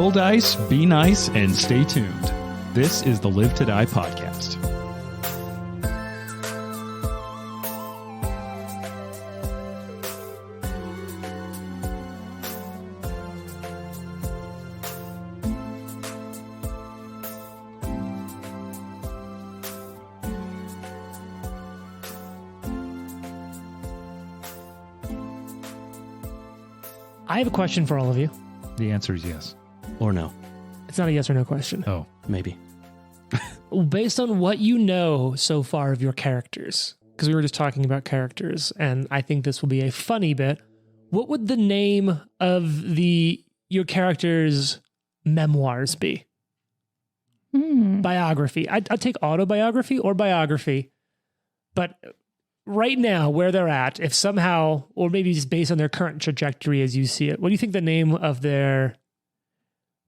Roll dice, be nice, and stay tuned. This is the Live to Die podcast. I have a question for all of you. The answer is yes. Or no. It's not a yes or no question. Oh, Maybe. Based on what you know so far of your characters, because we were just talking about characters, and I think this will be a funny bit, what would the name of your character's memoirs be? Biography. I'd take autobiography or biography, but right now, where they're at, if somehow, or maybe just based on their current trajectory as you see it, what do you think the name of their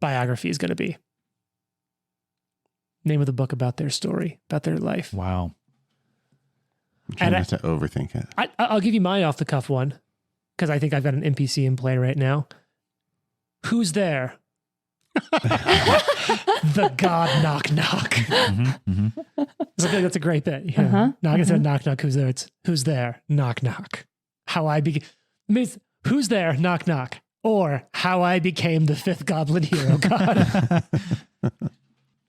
biography is going to be? Name of the book about their story, about their life. wow. I'm trying not to overthink it. I'll give you my off the cuff one, because I think I've got an NPC in play right now. Who's there? The God knock knock. So I feel like that's a great bit. Yeah. Not instead of knock knock, who's there? It's who's there? Knock knock. How I became. Means who's there? Knock knock. Or how I became the fifth goblin hero god.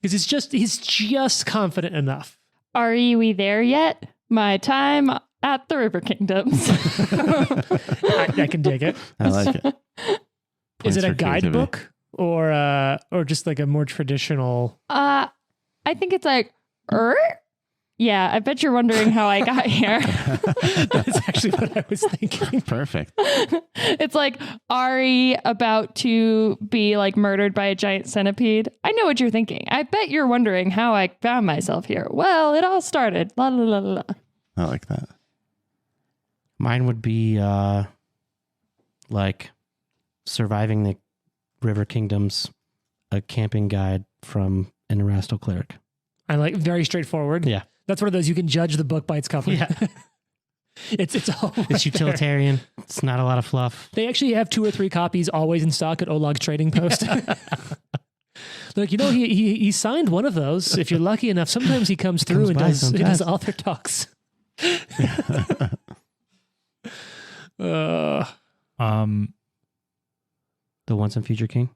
Because he's just confident enough. Are we there yet? My time at the River Kingdoms. I can dig it. I like it. Is it a Points for creativity. guidebook or just like a more traditional? I think it's like, yeah, I bet you're wondering how I got here. That's actually what I was thinking. Perfect. It's like Ari about to be like murdered by a giant centipede. I know what you're thinking. I bet you're wondering how I found myself here. Well, it all started. La la la la. I like that. Mine would be like surviving the River Kingdoms, a camping guide from an Erastal cleric. I like very straightforward. Yeah. That's one of those you can judge the book by its cover. Yeah. it's all right It's there. utilitarian. It's not a lot of fluff. They actually have 2 or 3 copies always in stock at Olog's Trading Post. Like, he signed one of those. If you're lucky enough, sometimes he comes through and does his author talks. Um, The Once and Future King.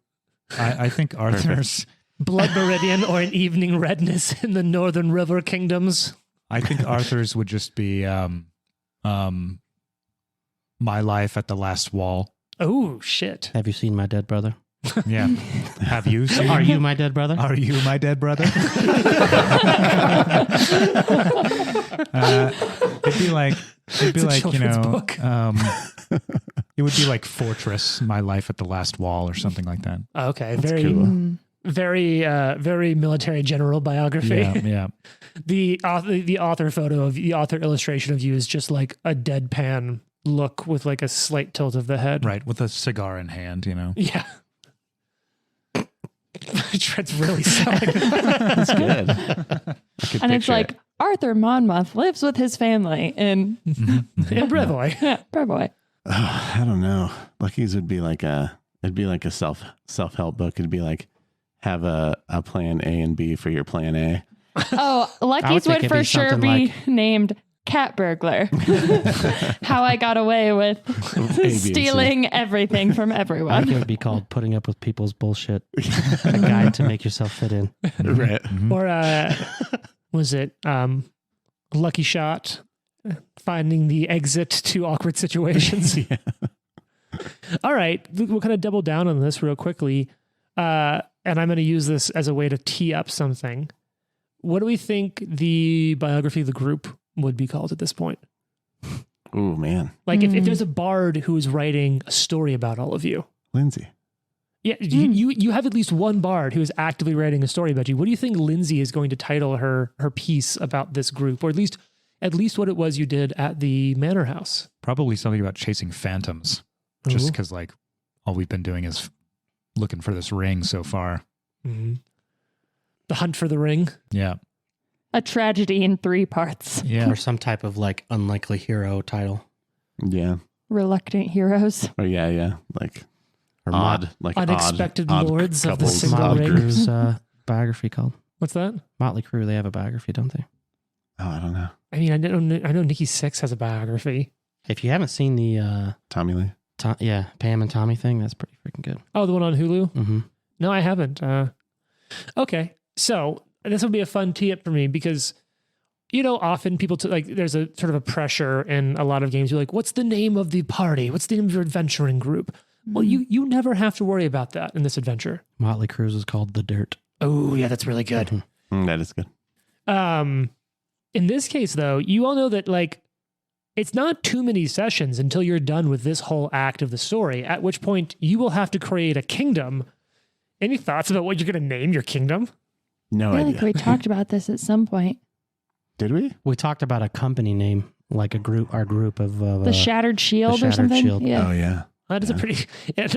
I think Arthur's. Blood Meridian or an Evening Redness in the Northern River Kingdoms. I think Arthur's would just be My Life at the Last Wall. Oh, shit. Have you seen my dead brother? Yeah. Have you seen? Are you my dead brother? Are you my dead brother? It'd be like It's a children's book. It would be like Fortress, My Life at the Last Wall, or something like that. Okay, That's very, cool. very military general biography. Yeah. The author photo of the author illustration of you is just like a deadpan look with like a slight tilt of the head. Right, with a cigar in hand, Yeah. Trent's really selling. That's good. And it's like, Arthur Monmouth lives with his family in In Brevoy. Brevoy. Oh, I don't know. Lucky's would be like it'd be like a self-help book. It'd be like, have a plan A and B for your plan A. Oh, Lucky's think would it'd for be sure something be like- named Cat Burglar. How I got away with B, and C. stealing everything from I think it everyone. would be called Putting Up with People's Bullshit. A guide to make yourself fit in. Right. Or was it Lucky Shot? Finding the exit to awkward situations. Yeah. All right. We'll kind of double down on this real quickly. And I'm going to use this as a way to tee up something. What do we think the biography of the group would be called at this point? Oh, man. Like if there's a bard who is writing a story about all of you. Lindsay. Yeah, you have at least one bard who is actively writing a story about you. What do you think Lindsay is going to title her piece about this group? Or at least what it was you did at the Manor House? Probably something about chasing phantoms. Just because like all we've been doing is looking for this ring so far. Mm-hmm. The Hunt for the Ring. Yeah. A tragedy in 3 parts. Yeah. Or some type of like unlikely hero title. Yeah. Reluctant heroes. Or yeah. Like Or Unexpected Lords of the couples. Single Motley Ring. Crue's biography called. What's that? Motley Crue, they have a biography, don't they? Oh, I don't know. I mean, I know Nikki Sixx has a biography. If you haven't seen the Tommy Lee. Pam and Tommy thing, that's pretty freaking good. Oh, the one on Hulu? Mm-hmm. No, I haven't. Okay. So this will be a fun tee-up for me because, often people, there's a sort of a pressure in a lot of games. You're like, what's the name of the party? What's the name of your adventuring group? Well, you never have to worry about that in this adventure. Motley Crue's is called The Dirt. Oh, yeah, that's really good. Mm-hmm. That is good. In this case, though, you all know that, it's not too many sessions until you're done with this whole act of the story, at which point you will have to create a kingdom. Any thoughts about what you're going to name your kingdom? No I feel idea. like we talked about this at some point. Did we? We talked about a company name, like our group of The Shattered Shield or Shattered something? Shield. Yeah. Oh, yeah. That is a pretty...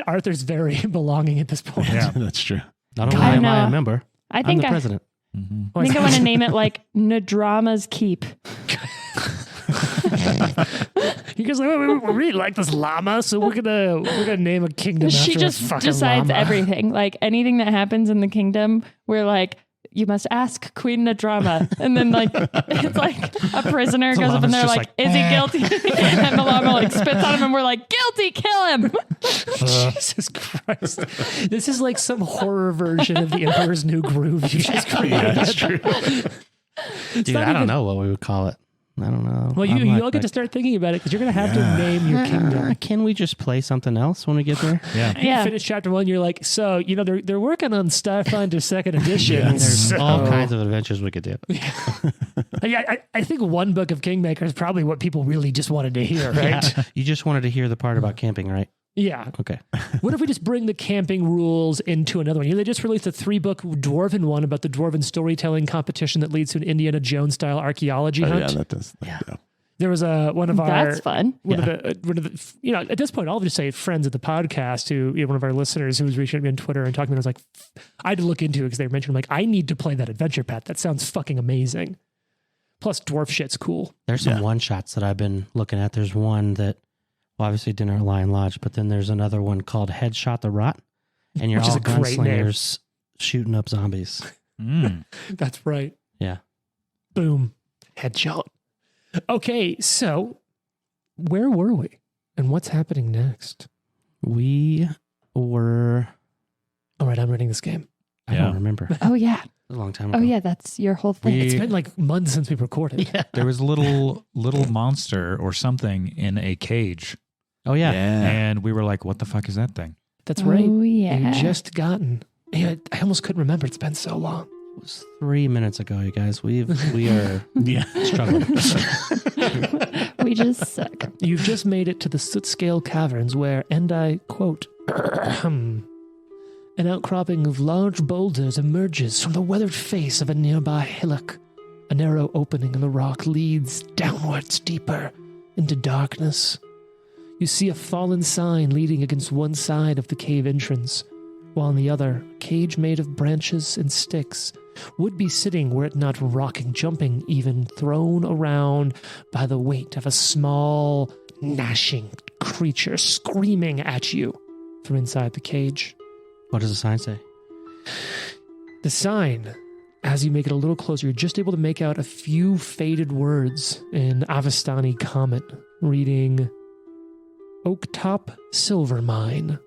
Arthur's very belonging at this point. Yeah. That's true. Not only I am I know. a member, I I'm think the president. Mm-hmm. I think I want to name it like Nadrama's Keep. You guys we really like this llama, so we're gonna name a kingdom She after just a fucking decides llama. everything. Like anything that happens in the kingdom, we're like, you must ask Queen Nadrama. And then it's like a prisoner The goes up and llama's they're just like, is he guilty? And the llama spits on him and we're like, guilty, kill him. Jesus Christ. This is like some horror version of the Emperor's New Groove you just created. Yeah, that's true. Dude, I don't know what we would call it. I don't know. Well, you all get to start thinking about it because you're going to have to name your kingdom. Can we just play something else when we get there? Yeah. You finish chapter 1, you're like, so, they're working on Starfinder 2nd edition. Yeah. There's so- all kinds of adventures we could do. I think one book of Kingmaker is probably what people really just wanted to hear, right? Yeah. You just wanted to hear the part about camping, right? Yeah. Okay. What if we just bring the camping rules into another one? They just released a 3-book dwarven one about the dwarven storytelling competition that leads to an Indiana Jones style archaeology Oh, hunt. yeah, that does. Yeah. There was one of our That's fun. one of the at this point I'll just say friends of the podcast who one of our listeners who was reaching out to me on Twitter and talking to me. I was like, I had to look into it because they mentioned like I need to play that adventure path. That sounds fucking amazing. Plus dwarf shit's cool. There's some one-shots that I've been looking at. There's one that obviously Dinner at Lion Lodge, but then there's another one called Headshot the Rot, and you're Which is all a great name. gunslingers shooting up zombies. Mm. That's right. Yeah. Boom. Headshot. Okay, so where were we? And what's happening next? We were... All right, I'm running this game. I don't remember. It Oh, yeah. was a long time ago. Oh, yeah. That's your whole thing. It's been like months since we recorded. Yeah. There was a little monster or something in a cage, Oh, yeah. and we were like, "What the fuck is that thing?" That's right. Oh, yeah. You just gotten. Yeah, I almost couldn't remember. It's been so long. It was 3 minutes ago, you guys. We are Yeah. struggling. We just suck. You've just made it to the Soot Scale Caverns where, and I quote, an outcropping of large boulders emerges from the weathered face of a nearby hillock. A narrow opening in the rock leads downwards deeper into darkness. You see a fallen sign leading against one side of the cave entrance, while on the other, a cage made of branches and sticks would be sitting were it not rocking, jumping, even thrown around by the weight of a small, gnashing creature screaming at you from inside the cage. What does the sign say? The sign, as you make it a little closer, you're just able to make out a few faded words in Avastani Comet, reading, Oaktop Silver Mine.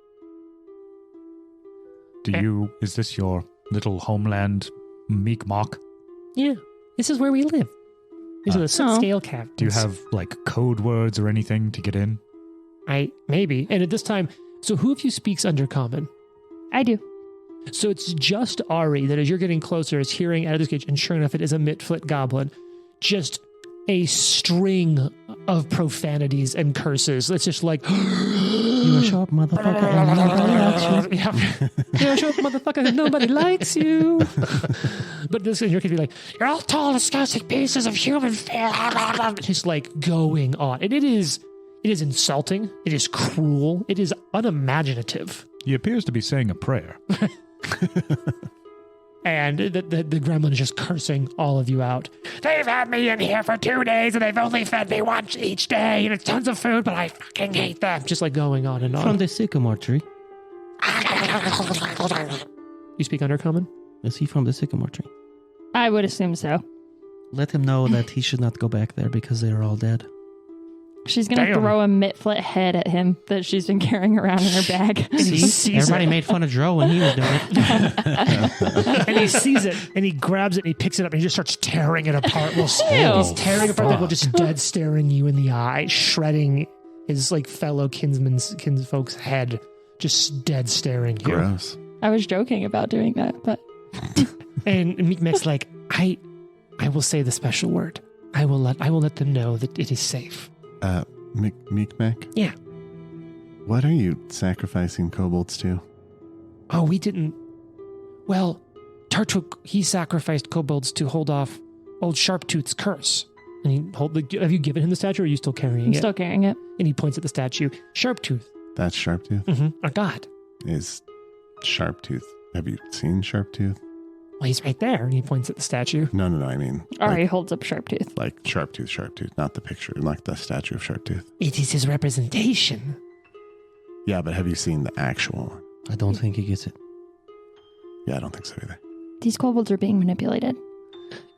Is this your little homeland, Meekmock? Yeah, this is where we live. These are the Soot Oh. Scale Caverns. Do you have like code words or anything to get in? Maybe. And at this time, so who of you speaks Undercommon? I do. So it's just Ari that as you're getting closer is hearing out of this cage, and sure enough, it is a Mitfoot goblin. Just a string of profanities and curses. It's just like, You a sharp motherfucker and nobody likes you. yeah. You're a short motherfucker and nobody likes you. But this in your case be like, you're all tall, disgusting pieces of human flesh. Just like going on. And it is insulting. It is cruel. It is unimaginative. He appears to be saying a prayer. And the gremlin is just cursing all of you out. They've had me in here for 2 days and they've only fed me once each day and it's tons of food, but I fucking hate them. Just like going on and on. From the sycamore tree. You speak Undercommon? Is he from the sycamore tree? I would assume so. Let him know that he should not go back there because they are all dead. She's going to throw a mitflit head at him that she's been carrying around in her bag. See? Everybody made fun of Dro when he was doing it. And he sees it, and he grabs it, and he picks it up, and he just starts tearing it apart. He's tearing it apart, like just dead staring you in the eye, shredding his like fellow kinsfolk's head, just dead staring you. Gross. I was joking about doing that, but... And Meekmek's like, I will say the special word. I will let them know that it is safe. Meekmek? Yeah. What are you sacrificing kobolds to? Oh, we didn't. Well, Tartuk, he sacrificed kobolds to hold off old Sharptooth's curse. And have you given him the statue, or are you still carrying I'm it? still carrying it. And he points at the statue. Sharptooth. That's Sharptooth? Mm-hmm. Our god. Is Sharptooth. Have you seen Sharptooth? Well, he's right there. And he points at the statue. No. I mean, Ari holds up Sharptooth. like Sharptooth, not the picture, like the statue of Sharptooth. It is his representation. Yeah, but have you seen the actual one? I don't think he gets it. Yeah, I don't think so either. These kobolds are being manipulated.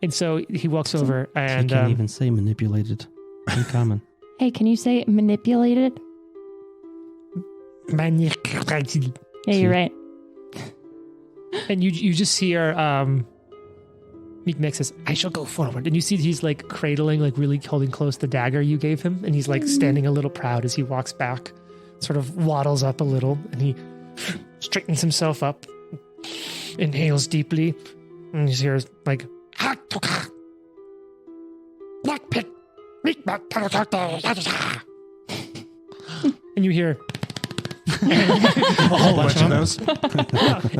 And so he walks over and he can't even say manipulated. Uncommon. Hey, can you say manipulated? manipulated. Yeah, you're right. And you just see her, Meekmek says, I shall go forward. And you see he's like cradling, like really holding close the dagger you gave him. And he's like standing a little proud as he walks back, sort of waddles up a little, and he straightens himself up, inhales deeply, and you hear like, and you hear A whole bunch of those.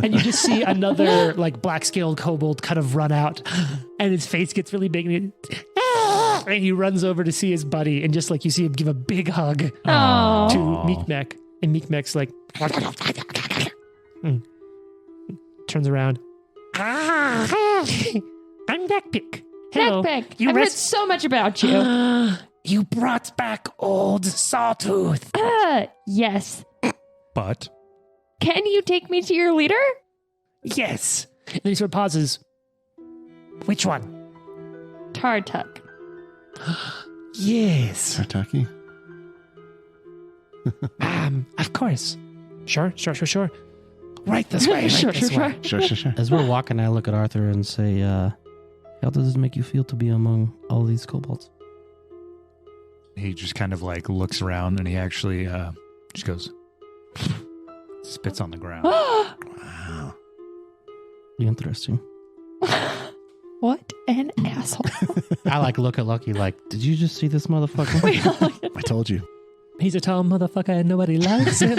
and you just see another like black-scaled kobold kind of run out, and his face gets really big, and he runs over to see his buddy, and just like you see him give a big hug to Meekmek, and Meekmek's like turns around. I'm Neckpick. Hello. Neckpick, I've heard so much about you. You brought back old Sawtooth. Yes. But Can you take me to your leader? Yes. And then he sort of pauses. Which one? Tartuk. Yes. Kentucky? Of course. Sure. Right this way. Sure. Sure. As we're walking, I look at Arthur and say, how does it make you feel to be among all these kobolds? he just kind of like looks around and he actually just goes, spits on the ground. Wow. Interesting. What an asshole. I like look at Lucky like, did you just see this motherfucker? I told you. He's a tall motherfucker and nobody likes him.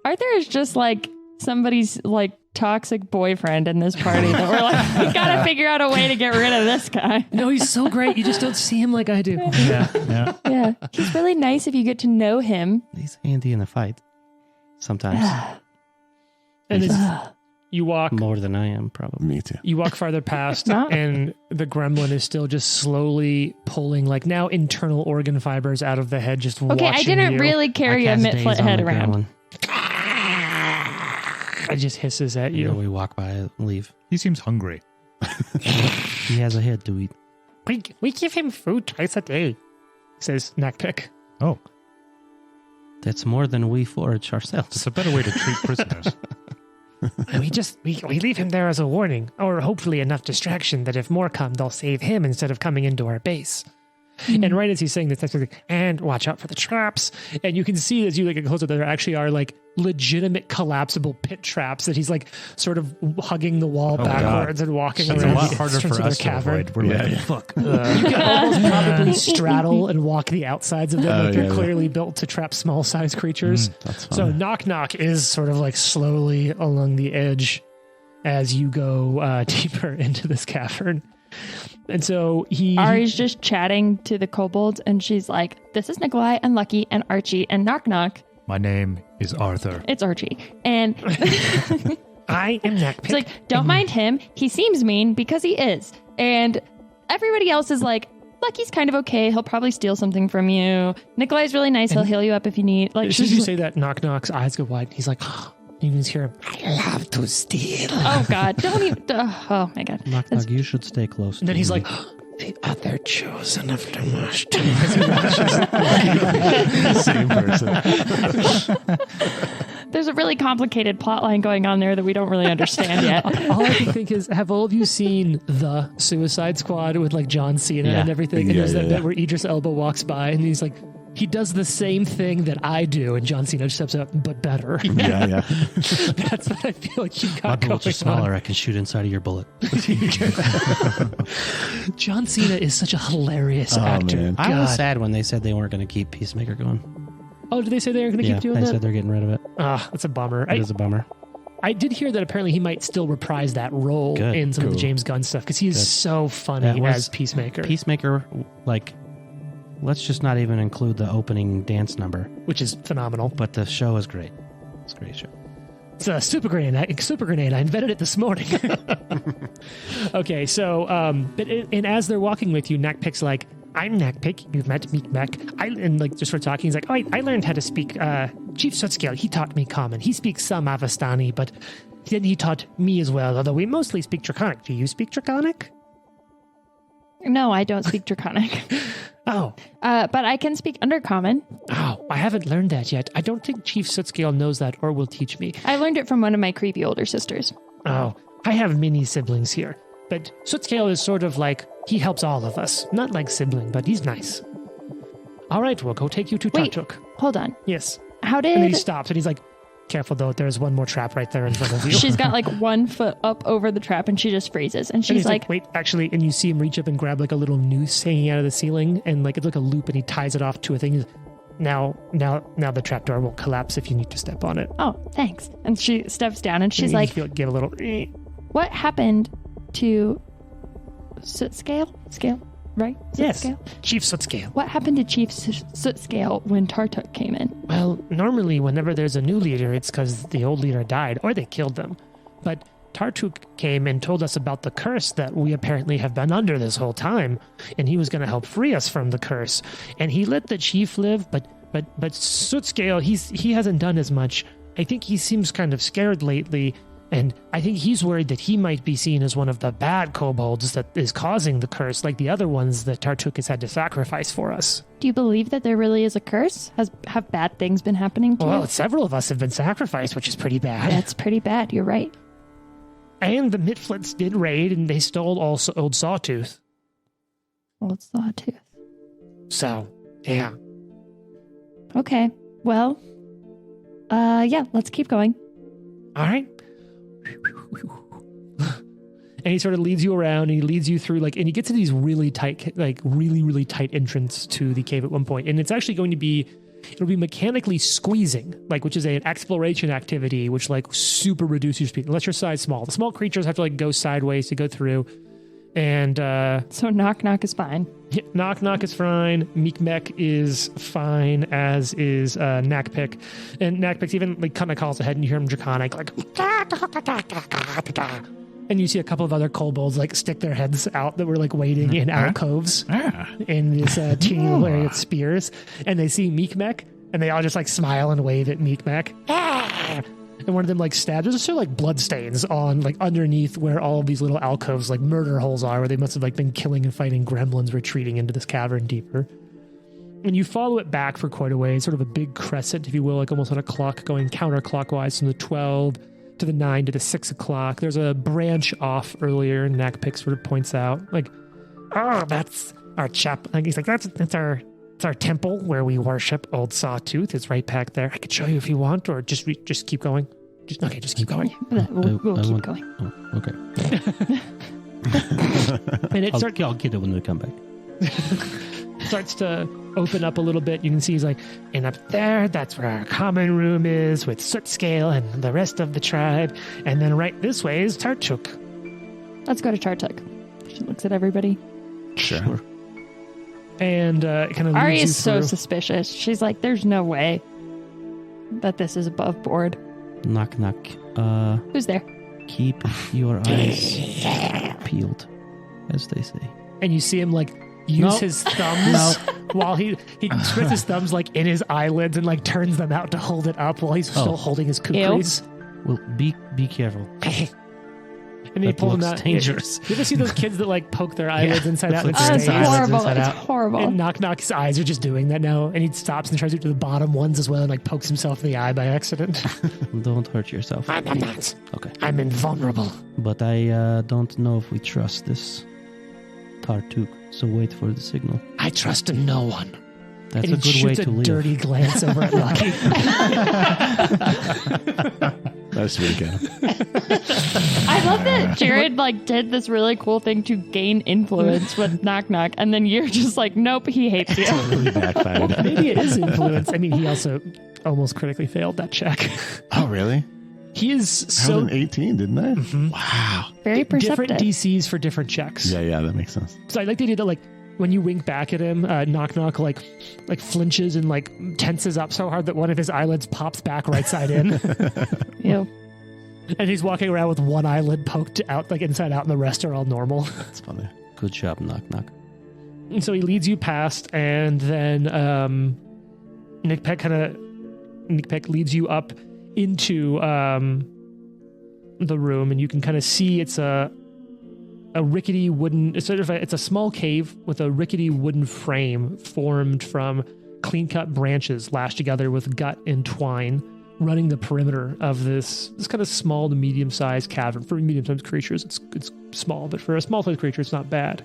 Arthur is just like somebody's like toxic boyfriend in this party that we're like, we gotta figure out a way to get rid of this guy. No, he's so great. You just don't see him like I do. Yeah. Yeah. He's really nice if you get to know him. He's handy in a fight. Sometimes. And you walk More than I am, probably. Me too. You walk farther past, No. and the gremlin is still just slowly pulling, like now internal organ fibers out of the head. Just Okay, I watching didn't you. really carry a I cast mitflit daze on head the around. gremlin. It just hisses at You know, you. we walk by and leave. He seems hungry. He has a head to eat. We give him food twice a day, says Neckpick. Oh, That's more than we forage ourselves. it's a better way to treat prisoners. We leave him there as a warning, or hopefully enough distraction that if more come, they'll save him instead of coming into our base. And right as he's saying this, and watch out for the traps. And you can see as you get closer, there actually are like legitimate collapsible pit traps that he's like sort of hugging the wall backwards and walking That's around a lot the harder entrance for of their us to cavern. avoid. We're like, fuck. You can almost probably straddle and walk the outsides of them. Oh, Like they're yeah. clearly built to trap small sized creatures. That's fine. So knock knock is sort of like slowly along the edge as you go deeper into this cavern. And so Ari's just chatting to the kobolds, and she's like, this is Nikolai and Lucky and Archie and Knock Knock. My name is Arthur. It's Archie. And I am Neckpick. it's like, don't mind him. He seems mean because he is. And everybody else is like, Lucky's kind of okay. He'll probably steal something from you. Nikolai's really nice. He'll heal you up if you need. Like, As soon as you say that, Knock Knock's eyes go wide. He's like, you can just hear him. I love to steal. Oh God! Don't even. Oh my God! Knock, knock, you should stay close. And then to he's me. like, the other chosen of the mush. Same person. There's a really complicated plot line going on there that we don't really understand yet. All I can think is, have all of you seen The Suicide Squad with like John Cena Yeah. and everything? And Yeah, there's that yeah, bit yeah. where Idris Elba walks by and he's like, he does the same thing that I do, and John Cena steps up, but better. Yeah. That's what I feel like you my got going bullets are on. smaller. I can shoot inside of your bullet. John Cena is such a hilarious actor. man. I was God. sad when they said they weren't going to keep Peacemaker going. Oh, did they say they were going to Yeah, keep doing they that? said they're getting rid of it. Ah, that's a bummer. It is a bummer. I did hear that apparently he might still reprise that role Good. in some of the Cool. James Gunn stuff because he is Good. so funny That was- as Peacemaker, Peacemaker, like, let's just not even include the opening dance number. which is phenomenal. But the show is great. It's a great show. It's a super grenade. Super grenade. I invented it this morning. Okay, so and as they're walking with you, Nakpik's like, "I'm Nakpik. You've met Meekmek." And like just for talking, he's like, "Oh, I learned how to speak. Chief Sutscale, he taught me Common. He speaks some Avastani, but then he taught me as well. Although we mostly speak Draconic. Do you speak Draconic?" No, I don't speak Draconic. Oh, But I can speak Undercommon. oh, I haven't learned that yet. I don't think Chief Sutscale knows that or will teach me. I learned it from one of my creepy older sisters. Oh, I have many siblings here. But Sutscale is sort of like, he helps all of us. Not like sibling, but he's nice. All right, we'll go take you to Wait. Tartuk. Hold on. Yes. How And then he did... stops and he's like, careful though, there's one more trap right there in front of you. She's got like 1 foot up over the trap and she just freezes. And And she's he's like, wait, actually, and you see him reach up and grab like a little noose hanging out of the ceiling and like it's like a loop and he ties it off to a thing. He's, now the trapdoor won't collapse if you need to step on it. oh, thanks. And she steps down and she's And you like, feel it give a little, what happened to Soot Scale? Scale? Right? Soot yes, Scale? Chief Sutscale. What happened to Chief Soot Scale when Tartuk came in? Well, normally whenever there's a new leader, it's because the old leader died or they killed them. But Tartuk came and told us about the curse that we apparently have been under this whole time, and he was going to help free us from the curse. And he let the chief live, but Sutscale, he hasn't done as much. I think he seems kind of scared lately, and I think he's worried that he might be seen as one of the bad kobolds that is causing the curse, like the other ones that Tartuk has had to sacrifice for us. Do you believe that there really is a curse? Have bad things been happening to Well, you? several of us have been sacrificed, which is pretty bad. That's pretty bad. You're right. And the Mitflits did raid, and they stole also Old Sawtooth. Old Sawtooth. So, yeah. Okay. Well, yeah, let's keep going. All right. And he sort of leads you around, and he leads you through, like, and he gets to these really tight, like, really tight entrance to the cave at one point. And it's actually going to be, it'll be mechanically squeezing, like, which is an exploration activity, which, like, super reduces your speed, unless your size small. The small creatures have to, like, go sideways to go through. And, So knock knock is fine. yeah, Knock Knock is fine. Meekmek is fine, as is Nakpik. And Nakpik even like kind of calls ahead, and you hear him draconic, like. And you see a couple of other kobolds like stick their heads out that were like waiting in alcoves in this teeny little area with spears. And they see Meekmek, and they all just like smile and wave at Meekmek. And one of them like stabs. There's sort of like blood stains on like underneath where all of these little alcoves, like murder holes are, where they must have like been killing and fighting gremlins retreating into this cavern deeper. And you follow it back for quite a way, sort of a big crescent, if you will, like almost on a clock going counterclockwise from the 12 to the 9 to the 6 o'clock. There's a branch off earlier, and Nakpik sort of points out, like, oh, that's our chapel. Like, he's like, that's our temple where we worship Old Sawtooth. It's right back there. I could show you if you want, or just keep going. Just keep going. We'll I keep want- going. Oh, okay. And it I'll get it when we come back. starts to open up a little bit. You can see he's like, and up there, that's where our common room is with Sootscale and the rest of the tribe. And then right this way is Tartuk. Let's go to Tartuk. She looks at everybody. Sure. And it kind of Ari leads you is so through. suspicious. She's like, there's no way that this is above board. Knock, knock. Who's there? Keep your eyes peeled, as they say. And you see him like, use his thumbs while he spreads his thumbs like in his eyelids and like turns them out to hold it up while he's still holding his kukris. Well, be careful. And he pulls them out. Dangerous. You ever see those kids that like poke their eyelids inside out? And Oh, it's stays? horrible. It's horrible. And Knock's eyes are just doing that now. And he stops and tries to do the bottom ones as well and like pokes himself in the eye by accident. Don't hurt yourself. I'm not. Okay. I'm invulnerable. But I don't know if we trust this Tartuk, so wait for the signal. I trust in no one. That's and a he good way shoots to a live. dirty glance over at Lucky. That's sweet, Adam. I love that Jared like did this really cool thing to gain influence with Knock, and then you're just like, nope, he hates you. Totally backfired. Maybe it is influence. I mean, he also almost critically failed that check. Oh, really? He is I was so an 18, didn't I? Mhm. Wow. Very perceptive. different DCs for different checks. Yeah, that makes sense. So I like the idea that like when you wink back at him, Knock like flinches and like tenses up so hard that one of his eyelids pops back right side in. Ew. And he's walking around with one eyelid poked out, like inside out, and the rest are all normal. That's funny. Good job, Knock. And so he leads you past, and then Nick Peck leads you up into the room, and you can kind of see it's a rickety wooden. It's a small cave with a rickety wooden frame formed from clean-cut branches lashed together with gut and twine, running the perimeter of this kind of small to medium-sized cavern. For medium-sized creatures, it's small, but for a small-sized creature, it's not bad.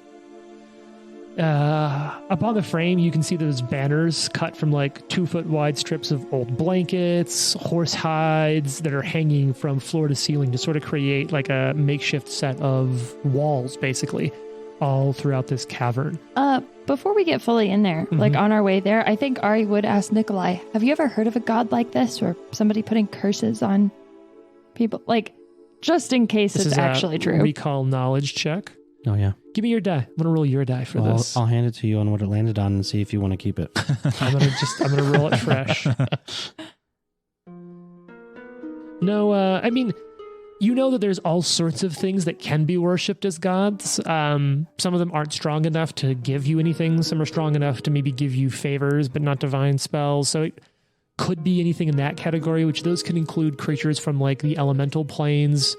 Up on the frame, you can see those banners cut from like 2-foot wide strips of old blankets, horse hides that are hanging from floor to ceiling to sort of create like a makeshift set of walls, basically, all throughout this cavern. Before we get fully in there, like on our way there, I think Ari would ask Nikolai, have you ever heard of a god like this or somebody putting curses on people? Like, just in case This it's is actually a true. recall knowledge check. Oh, yeah. Give me your die. I'm gonna roll your die for Well, this. I'll hand it to you on what it landed on and see if you want to keep it. I'm gonna roll it fresh. No, I mean, you know that there's all sorts of things that can be worshipped as gods. Some of them aren't strong enough to give you anything. Some are strong enough to maybe give you favors, but not divine spells. So it could be anything in that category, which those can include creatures from like the elemental planes,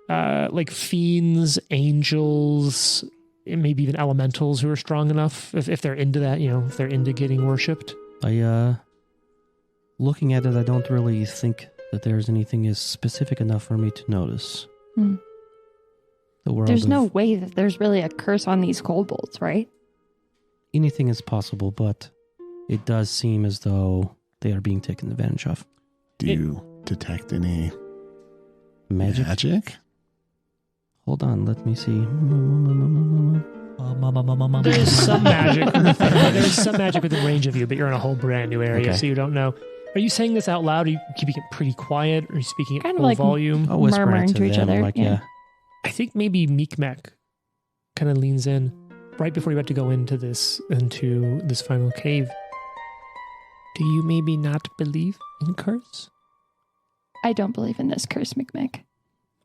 like fiends, angels, and maybe even elementals who are strong enough if they're into that, if they're into getting worshipped. Looking at it, I don't really think that there's anything as specific enough for me to notice. The world There's of no way that there's really a curse on these kobolds, right? anything is possible, but it does seem as though they are being taken advantage of. Do you detect any Magic? Hold on, let me see. There's some magic. There's some magic within range of you, but you're in a whole brand new area, Okay. so you don't know. Are you saying this out loud? Are you keeping it pretty quiet? Or are you speaking at Kind of full like volume? I'll whisper murmuring it to each them, other, like, yeah. I think maybe Meekmek kind of leans in right before you're about to go into this final cave. Do you maybe not believe in curse? I don't believe in this curse, McMick.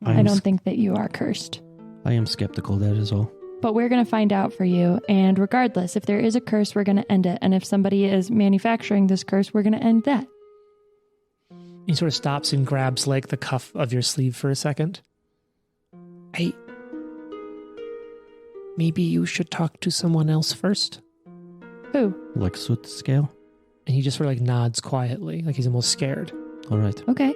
I'm I don't think that you are cursed. I am skeptical, that is all. But we're going to find out for you. And regardless, if there is a curse, we're going to end it. And if somebody is manufacturing this curse, we're going to end that. He sort of stops and grabs like the cuff of your sleeve for a second. Maybe you should talk to someone else first. Who? Like soot scale? And he just sort of like nods quietly, like he's almost scared. All right. Okay,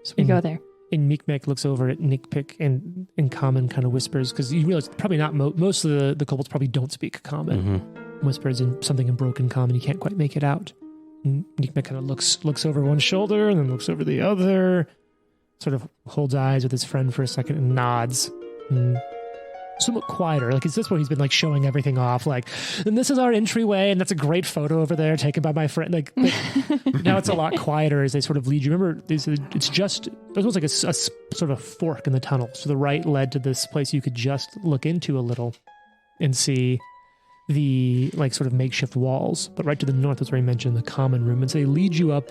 So we go there. And Meekmek looks over at Nickpick and in common kind of whispers, because you realize probably not most of the kobolds probably don't speak common. Mm-hmm. Whispers in something in broken common. You can't quite make it out. And Nickpick kind of looks over one shoulder and then looks over the other, sort of holds eyes with his friend for a second and nods. And somewhat quieter. Like, it's this point he's been like showing everything off. Like, and this is our entryway, and that's a great photo over there taken by my friend. Like now it's a lot quieter as they sort of lead you. Remember, it's just almost like a sort of fork in the tunnel. So the right led to this place you could just look into a little and see the like sort of makeshift walls. But right to the north is where he mentioned the common room. And so they lead you up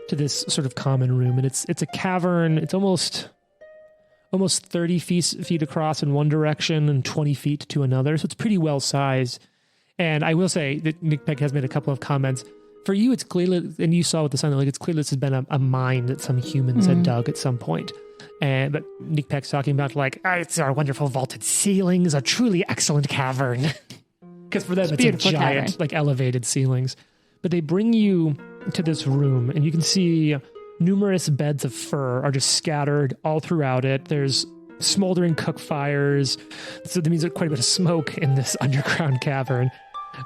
to this sort of common room, and it's a cavern. It's almost 30 feet across in one direction and 20 feet to another. So it's pretty well sized. And I will say that Nick Peck has made a couple of comments. For you, it's clear, and you saw with the sign, like it's clear this has been a mine that some humans had dug at some point. But Nick Peck's talking about like, it's our wonderful vaulted ceilings, a truly excellent cavern. Because for them, it's a giant, cavern. Like elevated ceilings. But they bring you to this room, and you can see numerous beds of fur are just scattered all throughout it. There's smoldering cook fires. So that means there's quite a bit of smoke in this underground cavern.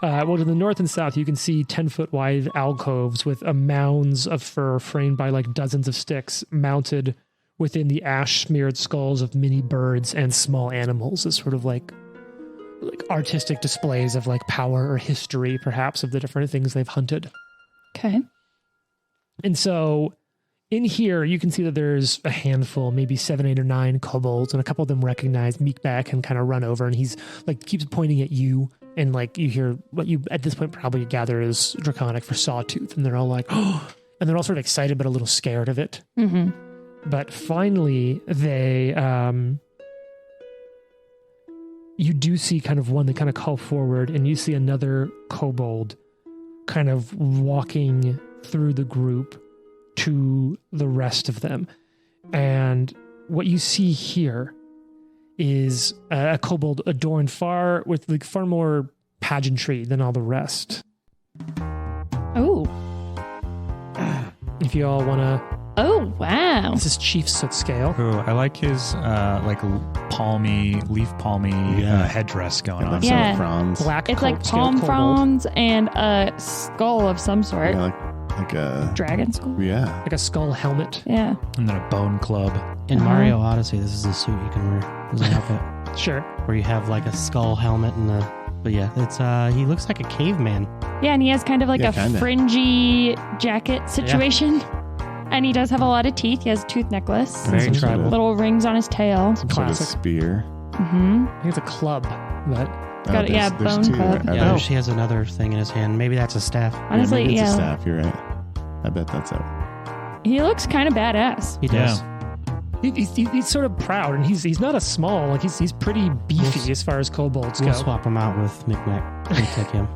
Well, to the north and south, you can see 10-foot wide alcoves with mounds of fur framed by like dozens of sticks mounted within the ash-smeared skulls of many birds and small animals as sort of like artistic displays of like power or history, perhaps, of the different things they've hunted. Okay. And so in here, you can see that there's a handful, maybe 7, 8, or 9 kobolds, and a couple of them recognize Meekback and kind of run over, and he's like keeps pointing at you. And like you hear what you at this point probably gather is Draconic for Sawtooth, and they're all like, oh, and they're all sort of excited but a little scared of it. Mm-hmm. But finally, they, you do see kind of one they kind of call forward, and you see another kobold kind of walking through the group to the rest of them. And what you see here is a kobold adorned with like far more pageantry than all the rest. Oh. If you all want to... Oh, wow. This is Chief Sootscale. Ooh, I like his leaf palmy headdress going on. Yeah. Fronds. Black It's like palm fronds and a skull of some sort. Yeah, like a dragon skull? Yeah. Like a skull helmet. Yeah. And then a bone club. In Mario Odyssey, this is a suit you can wear as an outfit. Sure. Where you have like a skull helmet and but yeah, it's he looks like a caveman. Yeah, and he has kind of like kinda. Fringy jacket situation. And he does have a lot of teeth. He has a tooth necklace. Very Some tribal. Little rings on his tail. Some sort of Classic. spear. Mm-hmm. I think it's a club, but... Got it, yeah, there's bone two. club. Yeah, he has another thing in his hand. Maybe that's a staff. Honestly, maybe it's yeah. a staff. You're right. I bet that's it. He looks kind of badass. He does. He's sort of proud, and he's not a small, like he's pretty beefy as far as kobolds We'll go. swap him out with Micmac. We'll take him.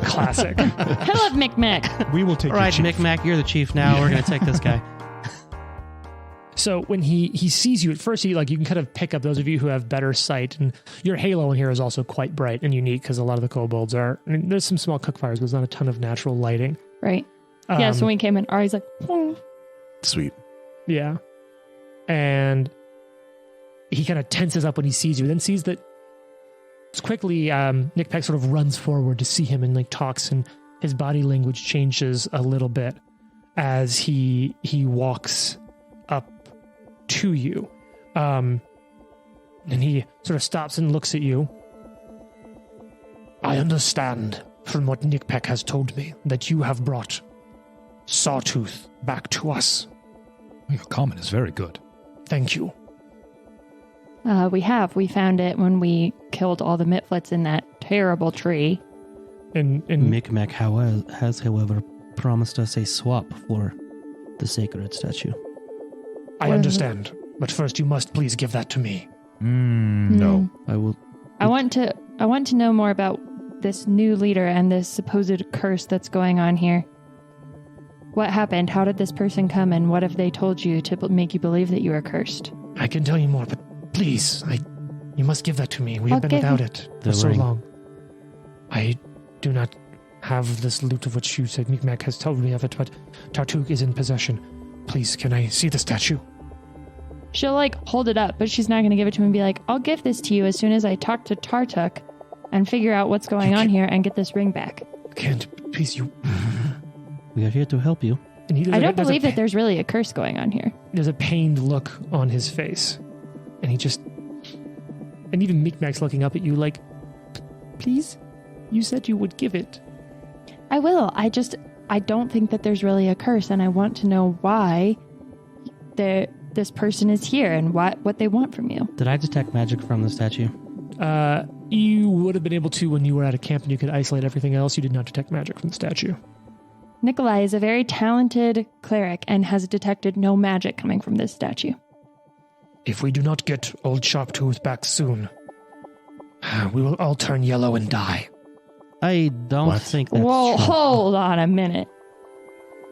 Classic. I love Micmac. We will take All right, your chief. Micmac, you're the chief now. We're going to take this guy. So when he sees you, at first you can kind of pick up, those of you who have better sight, and your halo in here is also quite bright and unique because a lot of the kobolds are, I mean, there's some small cook fires, but there's not a ton of natural lighting. Right. Yeah, so when we came in, Ari's like, oh. Sweet. Yeah. And he kind of tenses up when he sees you, then sees that quickly Nick Peck sort of runs forward to see him and like talks, and his body language changes a little bit as he walks up to you. And he sort of stops and looks at you. I understand from what Nick Peck has told me that you have brought Sawtooth back to us. Your comment is very good. Thank you. We found it when we killed all the Mitflets in that terrible tree. And Micmac has, however, promised us a swap for the sacred statue. I understand, but first you must please give that to me. No. I will. I want to know more about this new leader and this supposed curse that's going on here. What happened? How did this person come, and what have they told you to make you believe that you are cursed? I can tell you more, but please, you must give that to me. We have been without it for so long. I do not have this loot of which you said Micmac has told me of it, but Tartuk is in possession. Please, can I see the statue? She'll hold it up, but she's not going to give it to him and be like, I'll give this to you as soon as I talk to Tartuk and figure out what's going on here and get this ring back. You can't, please, you... We are here to help you. And I don't believe that there's really a curse going on here. There's a pained look on his face. And he just... And even Micmac's looking up at you like, please? You said you would give it. I will. I don't think that there's really a curse, and I want to know why this person is here and what they want from you. Did I detect magic from the statue? You would have been able to when you were at a camp and you could isolate everything else. You did not detect magic from the statue. Nikolai is a very talented cleric and has detected no magic coming from this statue. If we do not get Old Sharptooth back soon, We will all turn yellow and die. I don't What? think that's Whoa, true. hold on a minute.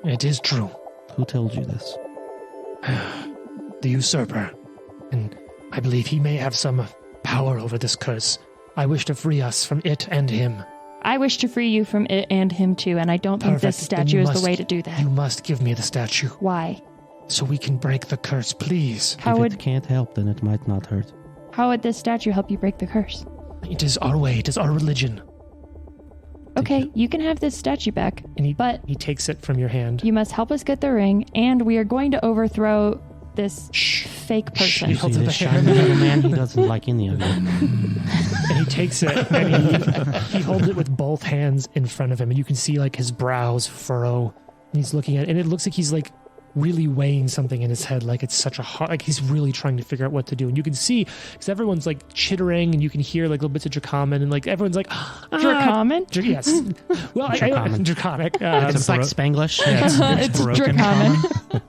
It is true. Who told you this? The usurper. And I believe he may have some power over this curse. I wish to free us from it and him. I wish to free you from it and him too, and I don't think this Perfect. Then statue you is must- the way to do that. You must give me the statue Why? so we can break the curse, please. How If would it can't help, then it might not hurt. this statue help you break the curse? It is our way. It is our religion. Okay, you can have this statue back, And but he takes it from your hand. you must help us get the ring, and we are going to overthrow this fake Shh. person. He You holds see up this a hand. shiny little man? He doesn't like any of you. And he takes it and he holds it with both hands in front of him, and you can see like his brows furrow. And he's looking at it, and it looks like he's like really weighing something in his head, like it's such a hard, like he's really trying to figure out what to do. And you can see because everyone's like chittering, and you can hear like little bits of Dracoman, and like everyone's like Dracoman? Yes, well, Dracoman. Draconic. It's like Spanglish. It's broken Dracoman.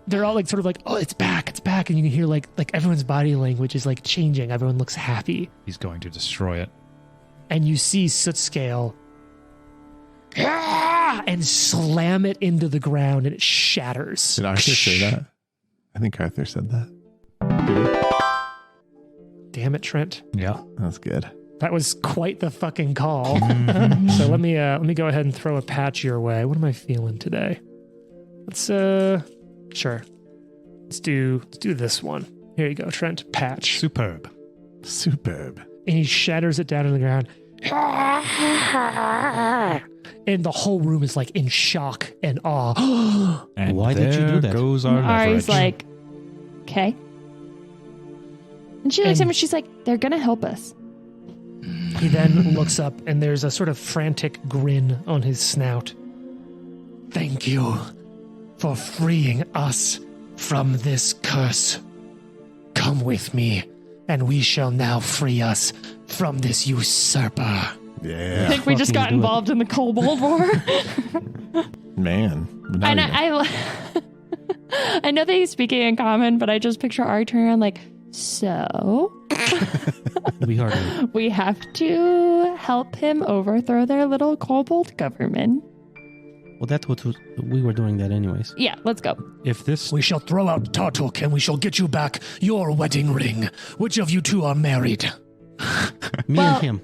They're all like sort of like, oh, it's back, and you can hear like everyone's body language is like changing. Everyone looks happy. He's going to destroy it. And you see Soot Scale and slam it into the ground, and it shatters. Did Arthur say that? I think Arthur said that. Did he? Damn it, Trent. Yeah. That's good. That was quite the fucking call. So let me go ahead and throw a patch your way. What am I feeling today? Let's sure. Let's do this one. Here you go, Trent. Patch. Superb. Superb. And he shatters it down on the ground. And the whole room is like in shock and awe. And Why did you do there that? goes our Ari's leverage. like, okay. And she looks at him and she's like, they're going to help us. He then looks up, and there's a sort of frantic grin on his snout. Thank you for freeing us from this curse. Come with me, and we shall now free us from this usurper. I Yeah. think we just got Fucking do it. involved in the kobold war. Man. Now And you know. I know that he's speaking in common, but I just picture Ari turning around like, so We heard him. we have to help him overthrow their little kobold government. Well, that's what we were doing that anyways. Yeah, let's go. If this We shall throw out Tartuk, and we shall get you back your wedding ring. Which of you two are married? Me Well, and him.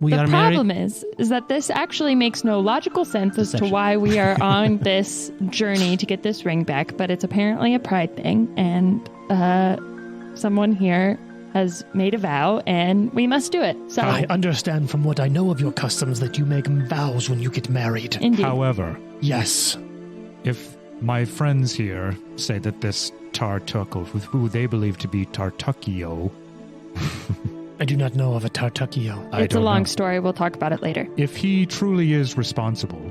We The are married. problem is that this actually makes no logical sense as to Deception. why we are on this journey to get this ring back, but it's apparently a pride thing, and someone here has made a vow, and we must do it. So, I understand from what I know of your customs that you make vows when you get married. indeed. however, Yes. if my friends here say that this Tartuk, or who they believe to be Tartukio, I do not know of a Tartukio. I It's a don't long know. story. We'll talk about it later. If he truly is responsible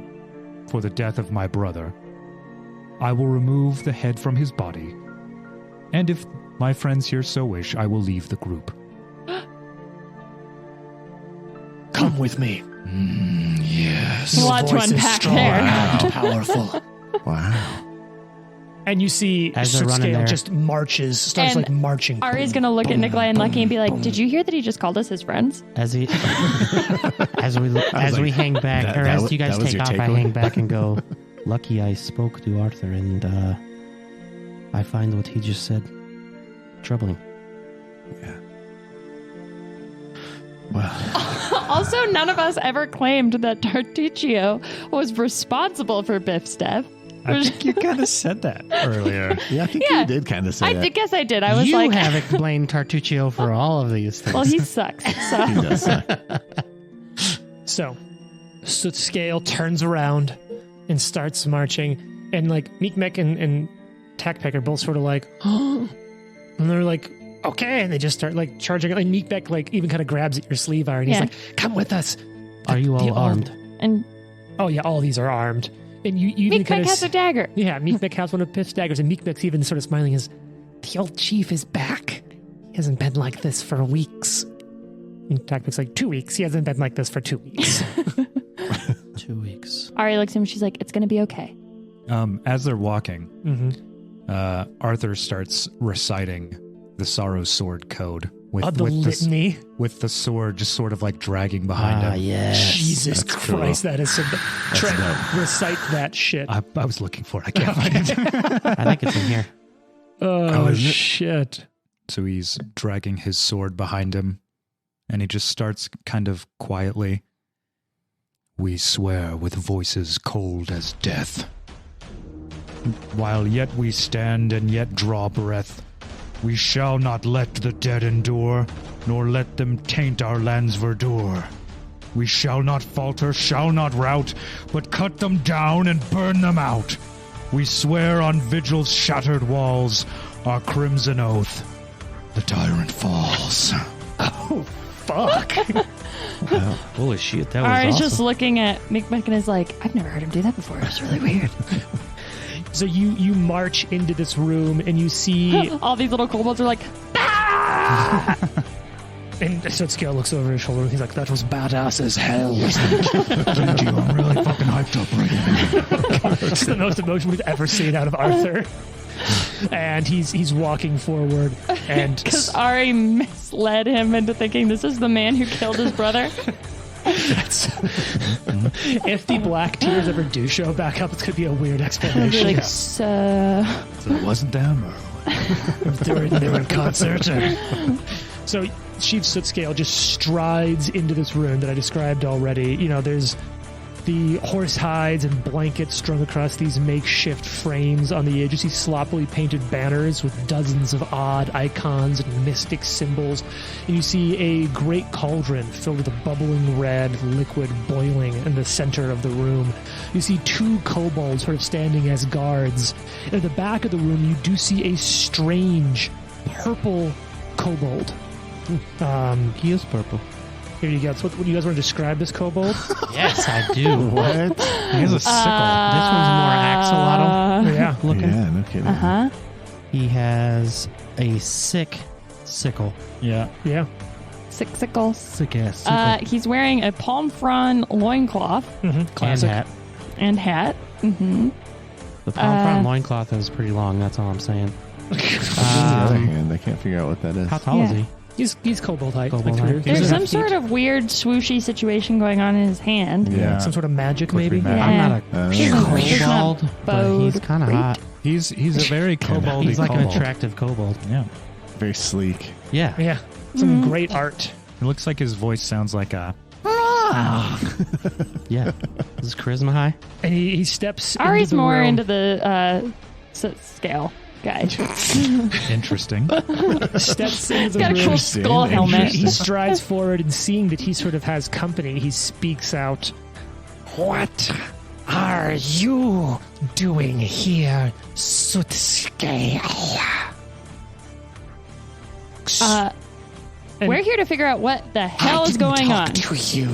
for the death of my brother, I will remove the head from his body. And if my friends here so wish, I will leave the group. Come with me. Yes. A lot to voice is unpack strong there. and powerful. Wow. And you see As they're running Scale there. just marches, starts And like marching. Ari's gonna look at Nikolai and Lucky and be like, "Did you hear that he just called us his friends?" As he, as we hang back, that- or that as was- you guys that was take your off, I takeaway? hang back and go, "Lucky, I spoke to Arthur, and I find what he just said troubling." Yeah. Well, Also, none of us ever claimed that Tartuccio was responsible for Biff's death. I think you kind of said that earlier. yeah, I think Yeah. you did kind of say I that. guess I did. I was you like, have explained Tartuccio for all of these things. well, he sucks. He So does suck. So Scale turns around and starts marching. And like Meekmek and Tackpeck both sort of like, and they're like, okay. And they just start like charging. And Meekmek like even kind of grabs at your sleeve, and he's Yeah. like, come with us. Are you The all armed? and Oh, yeah, all these are armed. And you even Meek kind Mick of. has a dagger. Yeah, Meekmek has one of Piff's daggers, and Meekmek's even sort of smiling as the old chief is back. He hasn't been like this for weeks. And Tackpeck's like, 2 weeks. He hasn't been like this for 2 weeks. 2 weeks. Ari looks at him. She's like, "It's gonna be okay." As they're walking, Mm-hmm. Arthur starts reciting the Sorrow Sword code with the with litany. with the sword just sort of like dragging behind him. Yes. Jesus That's Christ, cool. that is some. Recite that shit. I was looking for it. I can't find it. I think it's in here. Oh, is it? shit. So he's dragging his sword behind him, and he just starts kind of quietly. We swear with voices cold as death. While yet we stand and yet draw breath, we shall not let the dead endure, nor let them taint our land's verdure. We shall not falter, shall not rout, but cut them down and burn them out. We swear on vigil's shattered walls, our crimson oath, the tyrant falls. Oh, fuck. Holy shit, that was Ari's awesome. just looking at Mick and is like, I've never heard him do that before. It's really weird. So you march into this room and you see, All these little kobolds are like, ah! and Sutskill looks over his shoulder and he's like, that was badass as hell. Thank you, I'm really fucking hyped up right now. It's the most emotion we've ever seen out of Arthur. And he's walking forward and Because Ari misled him into thinking this is the man who killed his brother. if the black tears ever do show back up, it's going to be a weird I'll be explanation. like, so... So it wasn't them, or they were in concert. So Chief Sootscale just strides into this room that I described already. You know, there's the horse hides and blankets strung across these makeshift frames on the edge. You see sloppily painted banners with dozens of odd icons and mystic symbols. And you see a great cauldron filled with a bubbling red liquid boiling in the center of the room. You see two kobolds sort of standing as guards. And at the back of the room, you do see a strange purple kobold. He is purple. Here you go. So what do you guys want to describe this kobold? Yes, I do. What? he has a sickle. This one's more axolotl Yeah. looking. Yeah, no kidding. Uh-huh. He has a sick sickle. Yeah. Yeah. Sickle. Sick ass sickle. He's wearing a palm frond loincloth Mm-hmm. and Classic. hat. and hat. Mm-hmm. The palm front loincloth is pretty long, that's all I'm saying. On the other hand, I can't figure out what that is. How tall is Yeah. he? He's kobold height. Kobold like height. There's He's some feet. sort of weird swooshy situation going on in his hand. Yeah. Some sort of magic, Which maybe. we met. Yeah. I'm not a He's not kobold, but he's bowed. kind of hot. He's a very koboldy He's like an kobold. attractive kobold. Yeah. Very sleek. Yeah. Yeah. Some great art. It looks like his voice sounds like a... Yeah. Is his charisma high? And he steps Ari's into the more room. into the scale guy. Interesting. Steps into He's the got a room. cool skull helmet. He strides forward and seeing that he sort of has company, he speaks out. What are you doing here, Sootscale? We're here to figure out what the hell is going on. To you.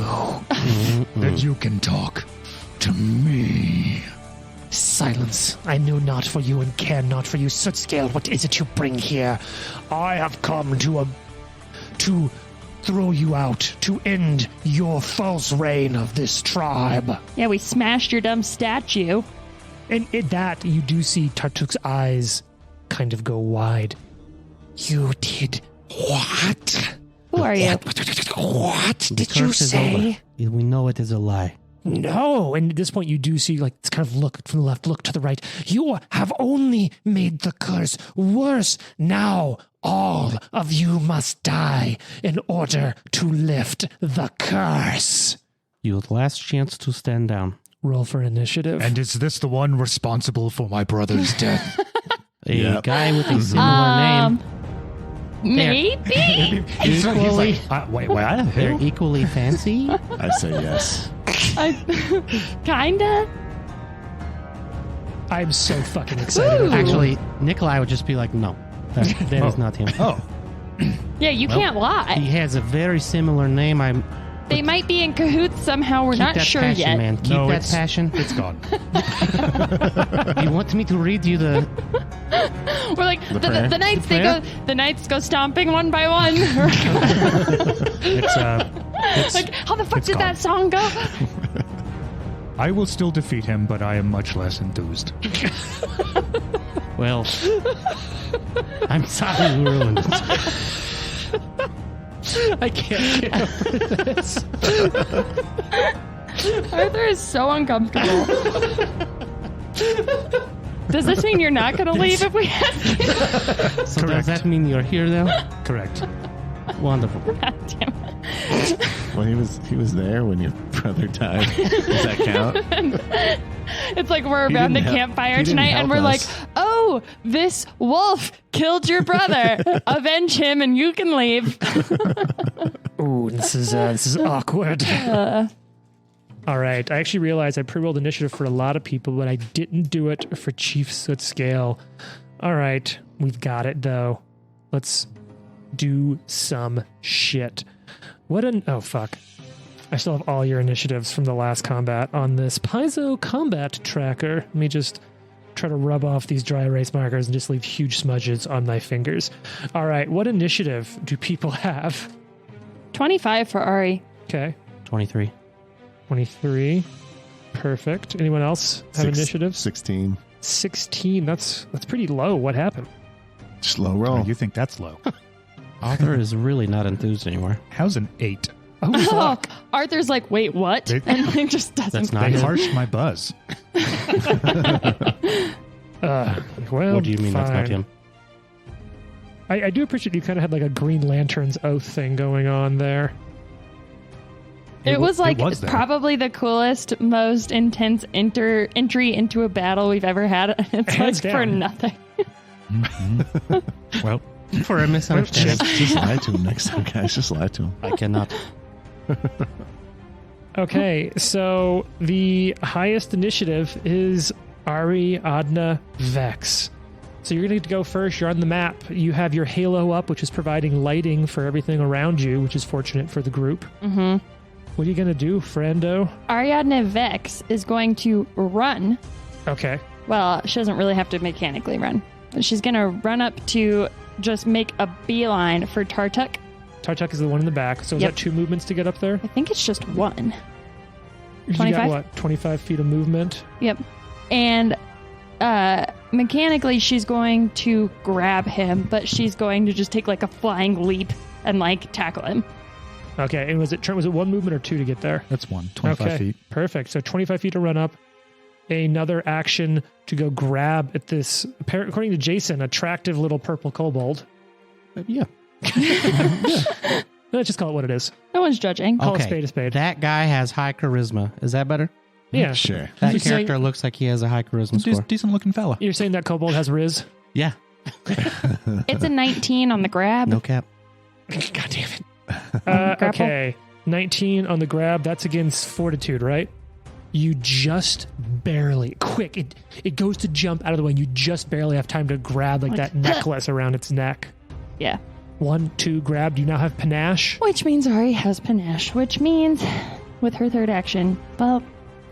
That you can talk to me. Silence. I knew not for you and care not for you. Sootscale, what is it you bring here? I have come to throw you out, to end your false reign of this tribe. Yeah, we smashed your dumb statue. And at that, you do see Tartuk's eyes kind of go wide. You did what? Who are you? What The did you curse is say? over. We know it is a lie. No, and at this point you do see, like, it's kind of look from the left, look to the right. You have only made the curse worse. Now all of you must die in order to lift the curse. Your last chance to stand down. Roll for initiative. And is this the one responsible for my brother's death? A Yep. guy with a similar name. Maybe? He's Equally, like, wait, they're equally fancy. I say yes. Kinda? I'm so fucking excited. Ooh. about Actually, Nikolai would just be like, no, that is not him. Oh, Yeah, you can't He lie. has a very similar name. They might be in cahoots somehow. We're Keep not that sure passion, yet. man. Keep No, that it's- passion. it's gone. You want me to read you the? We're like prayer? the knights. prayer? The knights go stomping one by one. It's like, how the fuck it's did gone. that song go? I will still defeat him, but I am much less enthused. Well, I'm sorry we ruined it. I can't get over this. Arthur is so uncomfortable. Does this mean you're not going to leave if we ask you? So Correct. does that mean you're here now? Correct. Wonderful. God damn it. Well, he was there when your brother died. Does that count? It's like we're He around the didn't help- campfire he didn't tonight and help we're us. like, oh, this wolf killed your brother. Avenge him and you can leave. Ooh, this is awkward. All right, I actually realized I pre-rolled initiative for a lot of people, but I didn't do it for Chief Soot Scale. All right, we've got it though. Let's do some shit. Oh fuck. I still have all your initiatives from the last combat on this Paizo combat tracker. Let me just try to rub off these dry erase markers and just leave huge smudges on my fingers. All right, what initiative do people have? 25 for Ari. Okay, 23. 23. Perfect. Anyone else have initiatives? 16. 16. That's pretty low. What happened? Just low Oh, roll. you think that's low? Arthur is really not enthused anymore. How's an 8? Oh, Oh, fuck. Arthur's like, wait, what? They- And like just doesn't. That's not They good. harshed my buzz. Well, What do you mean that's not fine. him? I do appreciate you kind of had like a Green Lantern's oath thing going on there. It was like was there. probably the coolest, most intense entry into a battle we've ever had. And it's Hands like for down. nothing. Mhm. Well, For a misunderstanding. Just lie to him next time, guys. Just lie to him. I cannot. Okay, so the highest initiative is Ari, Adna, Vex. So you're going to go first. You're on the map. You have your halo up, which is providing lighting for everything around you, which is fortunate for the group. Mm-hmm. What are you going to do, friendo? Ariadne Vex is going to run. Okay. Well, she doesn't really have to mechanically run. She's going to run up to just make a beeline for Tartuk. Tartuk is the one in the back. So is Yep. that 2 movements to get up there? I think it's just one. You got 25? what? 25 feet of movement? Yep. And mechanically, she's going to grab him, but she's going to just take like a flying leap and like tackle him. Okay. And was it 1 movement or 2 to get there? that's 25 feet. Perfect. So 25 feet to run up. Another action to go grab at this, according to Jason, attractive little purple kobold. Yeah. Let's just call it what it is. No one's judging. Call a Okay. spade a spade. That guy has high charisma. Is that better? Yeah. Sure. That You're saying- character looks like he has a high charisma score. Decent looking fella. You're saying that kobold has Riz? Yeah. It's a 19 on the grab. No cap. God damn it. Grapple? Okay. 19 on the grab. That's against fortitude, right? You just barely, quick, it goes to jump out of the way. And you just barely have time to grab like that necklace around its neck. Yeah. 1, 2, grab. Do you now have panache? Which means Ari has panache, which means with her third action, well,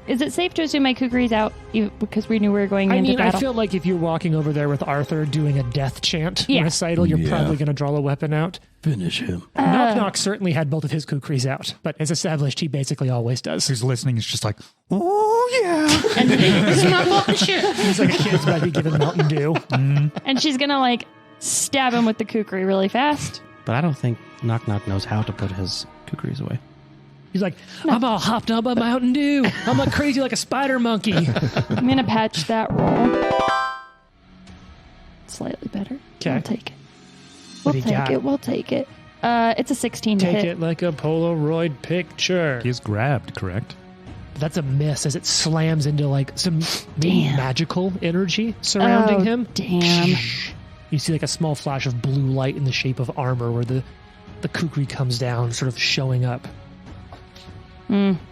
is it safe to assume my kukri's out because we knew we were going I into mean, I battle? feel like if you're walking over there with Arthur doing a death chant Yeah. recital, you're Yeah. probably going to draw a weapon out. Finish him. Knock Knock certainly had both of his kukris out, but as established, he basically always does. Who's listening is just like, oh, yeah. and this is not bullshit. He's like a kid's might be given Mountain Dew. And she's gonna like stab him with the kukri really fast. But I don't think Knock Knock knows how to put his kukris away. He's like, I'm all hopped up on Mountain Dew. I'm like crazy like a spider monkey. I'm gonna patch that roll. Slightly better. 'Kay. We'll take it. What We'll do you take got? it. We'll take it. It's a 16 to Take hit. it like a Polaroid picture. He is grabbed, correct? That's a miss as it slams into like some maybe Damn. magical energy surrounding Oh, him. damn. You see like a small flash of blue light in the shape of armor where the kukri comes down, sort of showing up.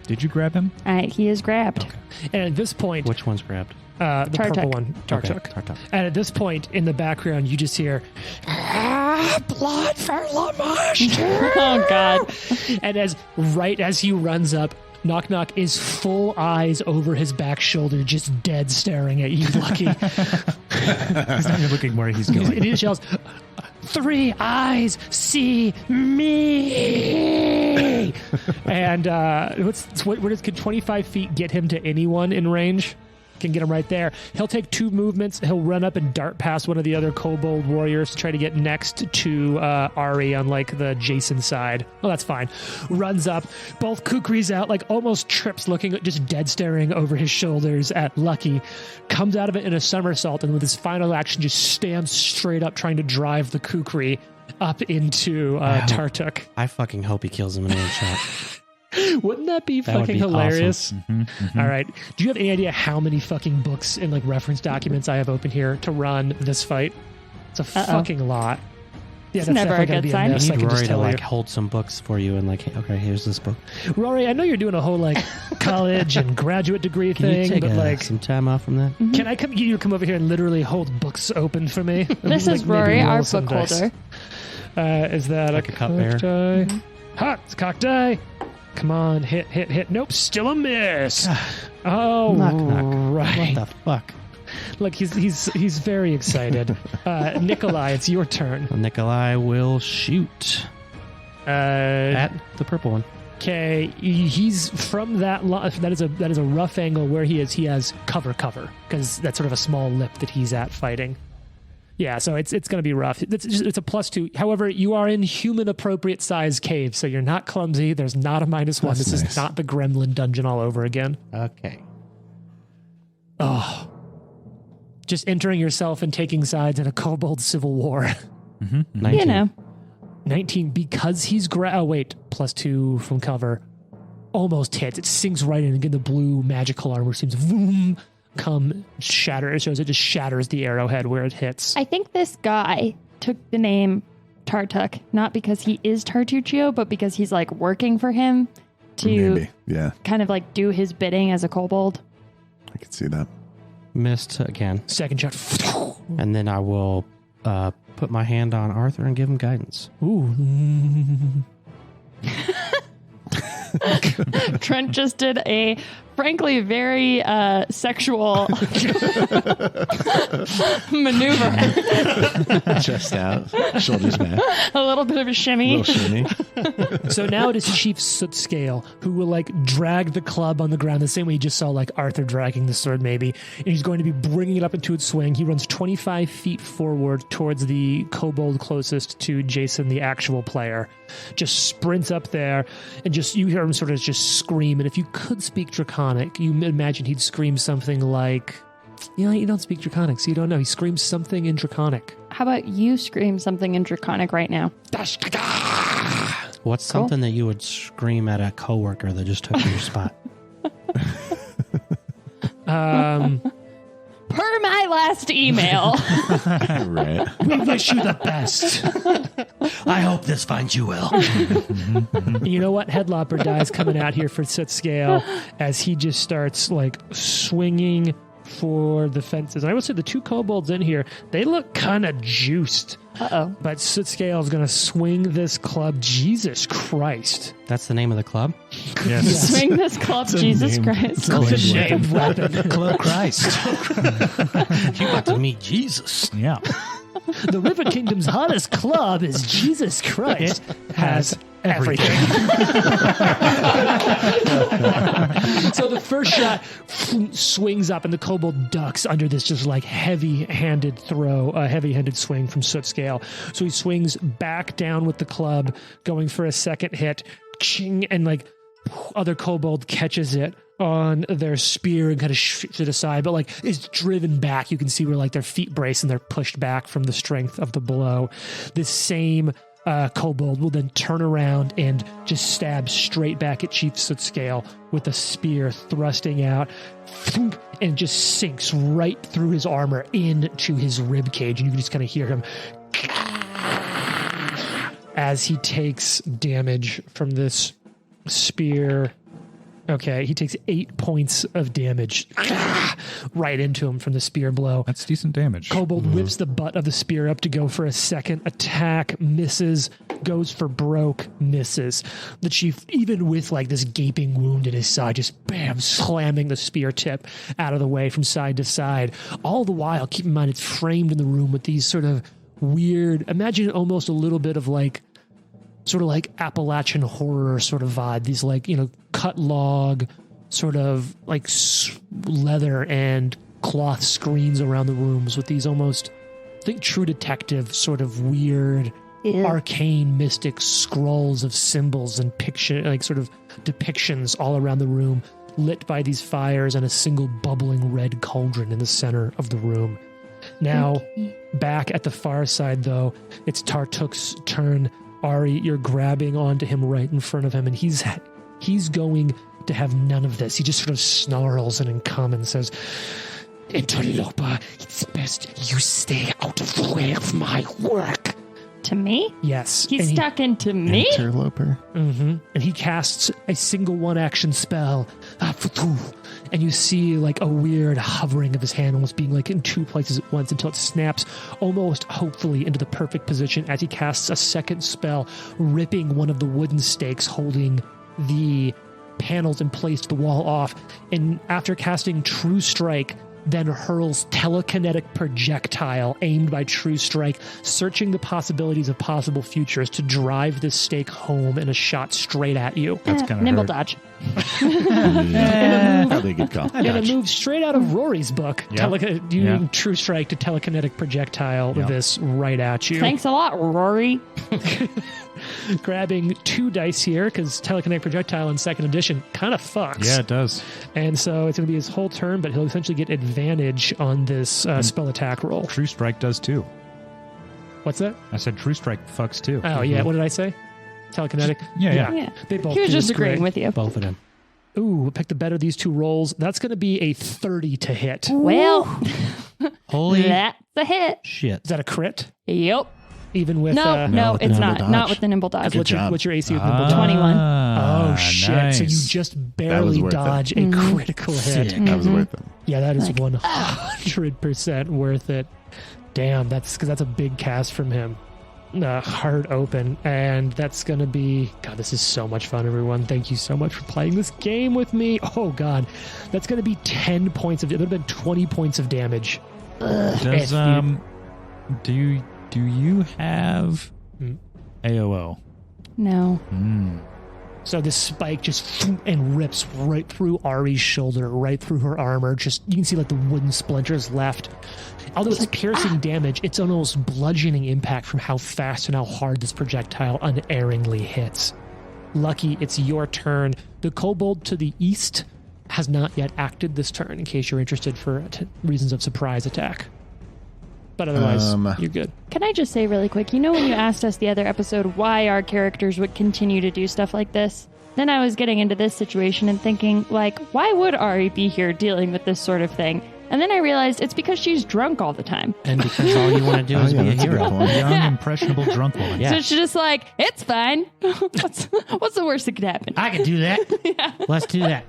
Did you grab him? He is grabbed. And at this point, Which one's grabbed? the Tartuk. purple one, Tartuk. Okay, Tartuk. And at this point in the background, you just hear, blood for Lamash. Oh god. And right as he runs up, Knock Knock is full eyes over his back shoulder, just dead staring at you, Lucky. He's not even looking where he's And going. he just yells, 3 eyes see me. And could 25 feet get him to anyone in range? can get him right there. He'll take 2 movements. He'll run up and dart past one of the other kobold warriors to try to get next to Ari on like the Jason side. Oh, that's fine. Runs up, both kukris out, like almost trips, looking just dead staring over his shoulders at Lucky. Comes out of it in a somersault, and with his final action, just stands straight up, trying to drive the kukri up into Tartuk. I fucking hope he kills him in one shot. Wouldn't that be That would fucking be hilarious? awesome. All right. Do you have any idea how many fucking books and like reference documents I have open here to run this fight? It's a fucking lot. Yeah, It's never a definitely good gonna be sign. a miss, You I need can just Rory to tell like you. hold some books for you and like, okay, here's this book. Rory, I know you're doing a whole like college and graduate degree Can you thing, take but like, some time off from that? can I come? You come over here and literally hold books open for me? This Like, is maybe Rory, roll our some book dice. holder. Is that Like a a cup cock bearer. die? Hot, it's a cock die. Come on, hit. Nope, still a miss. Oh, Knock, knock. right. What the fuck? Look, he's very excited. Nikolai, it's your turn. Well, Nikolai will shoot at the purple one. Okay, he's from that. That is a rough angle where he is. He has cover because that's sort of a small lip that he's at fighting. Yeah, so it's going to be rough. It's a +2. However, you are in human appropriate size cave, so you're not clumsy. There's not a -1. That's This nice. is not the Gremlin dungeon all over again. Okay. Oh, just entering yourself and taking sides in a kobold civil war. 19. You know. 19 because he's +2 from cover. Almost hits. It sinks right in. Again, the blue magical armor seems boom, come shatter. It shows it just shatters the arrowhead where it hits. I think this guy took the name Tartuk not because he is Tartuccio, but because he's like working for him to Maybe. Yeah, kind of like do his bidding as a kobold. I could see that. Missed again. Second shot. And then I will put my hand on Arthur and give him guidance. Ooh. Trent just did a frankly very sexual maneuver. Chest out, shoulders back, A little bit of a shimmy. little shimmy. So now it is Chief Sootscale who will like drag the club on the ground the same way you just saw like Arthur dragging the sword maybe. And he's going to be bringing it up into its swing. He runs 25 feet forward towards the kobold closest to Jason, the actual player. Just sprints up there and just you hear him sort of just scream. And if you could speak Draconic, you imagine he'd scream something like, you don't speak Draconic, so you don't know. He screams something in Draconic. How about you scream something in Draconic right now? What's something that you would scream at a coworker that just took your spot? Per my last email. Right. We wish you the best. I hope this finds you well. You know what? Headlopper dies coming out here for Sootscale as he just starts like swinging for the fences. And I would say the 2 kobolds in here, they look kind of juiced. Uh-oh. But Sootscale is going to swing this club. Jesus Christ. That's the name of the club? Yes. Swing this club, It's a Jesus name. Christ. It's a shame weapon. Club Christ. You got to meet Jesus. Yeah. The River Kingdom's hottest club is Jesus Christ. Has everything. So the first shot swings up and the kobold ducks under this just like heavy-handed throw, a heavy-handed swing from Sootscale. So he swings back down with the club, going for a second hit, ching, and like other kobold catches it on their spear and kind of shoots it aside, but like is driven back. You can see where like their feet brace and they're pushed back from the strength of the blow. This same kobold will then turn around and just stab straight back at Chief Sootscale with a spear thrusting out, and just sinks right through his armor into his rib cage, and you can just kind of hear him as he takes damage from this spear. Okay, he takes 8 points of damage right into him from the spear blow. That's decent damage. Kobold whips the butt of the spear up to go for a second attack, misses, goes for broke, misses. The chief, even with like this gaping wound in his side, just bam, slamming the spear tip out of the way from side to side. All the while, keep in mind, it's framed in the room with these sort of weird, imagine almost a little bit of like, sort of like Appalachian horror sort of vibe. These like, cut log, sort of like leather and cloth screens around the rooms with these almost, I think, True Detective sort of weird, arcane, mystic scrolls of symbols and picture, like sort of depictions all around the room, lit by these fires and a single bubbling red cauldron in the center of the room. Now, back at the far side, though, it's Tartuk's turn. Ari, you're grabbing onto him right in front of him, and he's going to have none of this. He just sort of snarls and in common says, "Interloper, it's best you stay out of the way of my work." To me? Yes. He's stuck into me? Interloper. Mm-hmm. And he casts a single one-action spell. And you see like a weird hovering of his hand, almost being like in two places at once until it snaps almost hopefully into the perfect position as he casts a second spell, ripping one of the wooden stakes holding the panels in place to the wall off. And after casting True Strike, then hurls telekinetic projectile aimed by True Strike, searching the possibilities of possible futures to drive this stake home in a shot straight at you. That's kind of nimble dodge. Probably a good call. And it moves straight out of Rory's book, using True Strike to telekinetic projectile this right at you. Thanks a lot, Rory. Grabbing 2 dice here, because telekinetic projectile in 2nd edition kind of fucks. Yeah, it does. And so it's going to be his whole turn, but he'll essentially get advantage on this spell attack roll. True Strike does too. What's that? I said True Strike fucks too. Oh, yeah. What did I say? Telekinetic? Yeah. They both He was do. just It's great. agreeing with you. Both of them. Ooh, pick the better of these 2 rolls. That's going to be a 30 to hit. Well, Holy that's a hit. shit. Is that a crit? Yep. Even with... No, No, with the it's nimble not. dodge. Not with the nimble dodge. What's your AC with nimble dodge? 21. Oh, shit. Nice. So you just was barely worth it. dodge a critical hit. Sick. That was worth it. Yeah, that is 100% worth it. Damn, that's because that's a big cast from him. Heart open. And that's going to be... God, this is so much fun, everyone. Thank you so much for playing this game with me. Oh, God. That's going to be 10 points of... It would have been 20 points of damage. Does do you have AOO? No. So this spike just and rips right through Ari's shoulder, right through her armor. Just you can see like the wooden splinters left. Although it's piercing damage, it's almost bludgeoning impact from how fast and how hard this projectile unerringly hits. Lucky, it's your turn. The kobold to the east has not yet acted this turn, in case you're interested for reasons of surprise attack. But otherwise, you're good. Can I just say really quick, when you asked us the other episode why our characters would continue to do stuff like this, then I was getting into this situation and thinking, like, why would Ari be here dealing with this sort of thing? And then I realized it's because she's drunk all the time. And because all you want to do is be a that's a good hero. point. Young, impressionable, drunk woman. Yeah. So she's just like, it's fine. What's the worst that could happen? I can do that. Let's do that.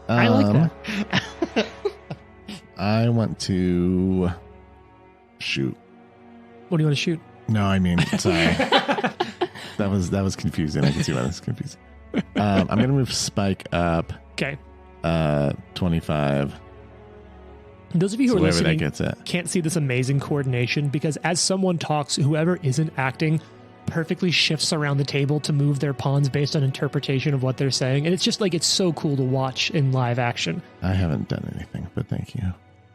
I like that. I want to shoot. What do you want to shoot? No, I mean, sorry. that was confusing. I can see why that's confusing. I'm gonna move Spike up Okay. 25. Those of you who So are wherever listening that gets at. can't see this amazing coordination because as someone talks, whoever isn't acting perfectly shifts around the table to move their pawns based on interpretation of what they're saying. And it's just like, it's so cool to watch in live action. I haven't done anything, but thank you.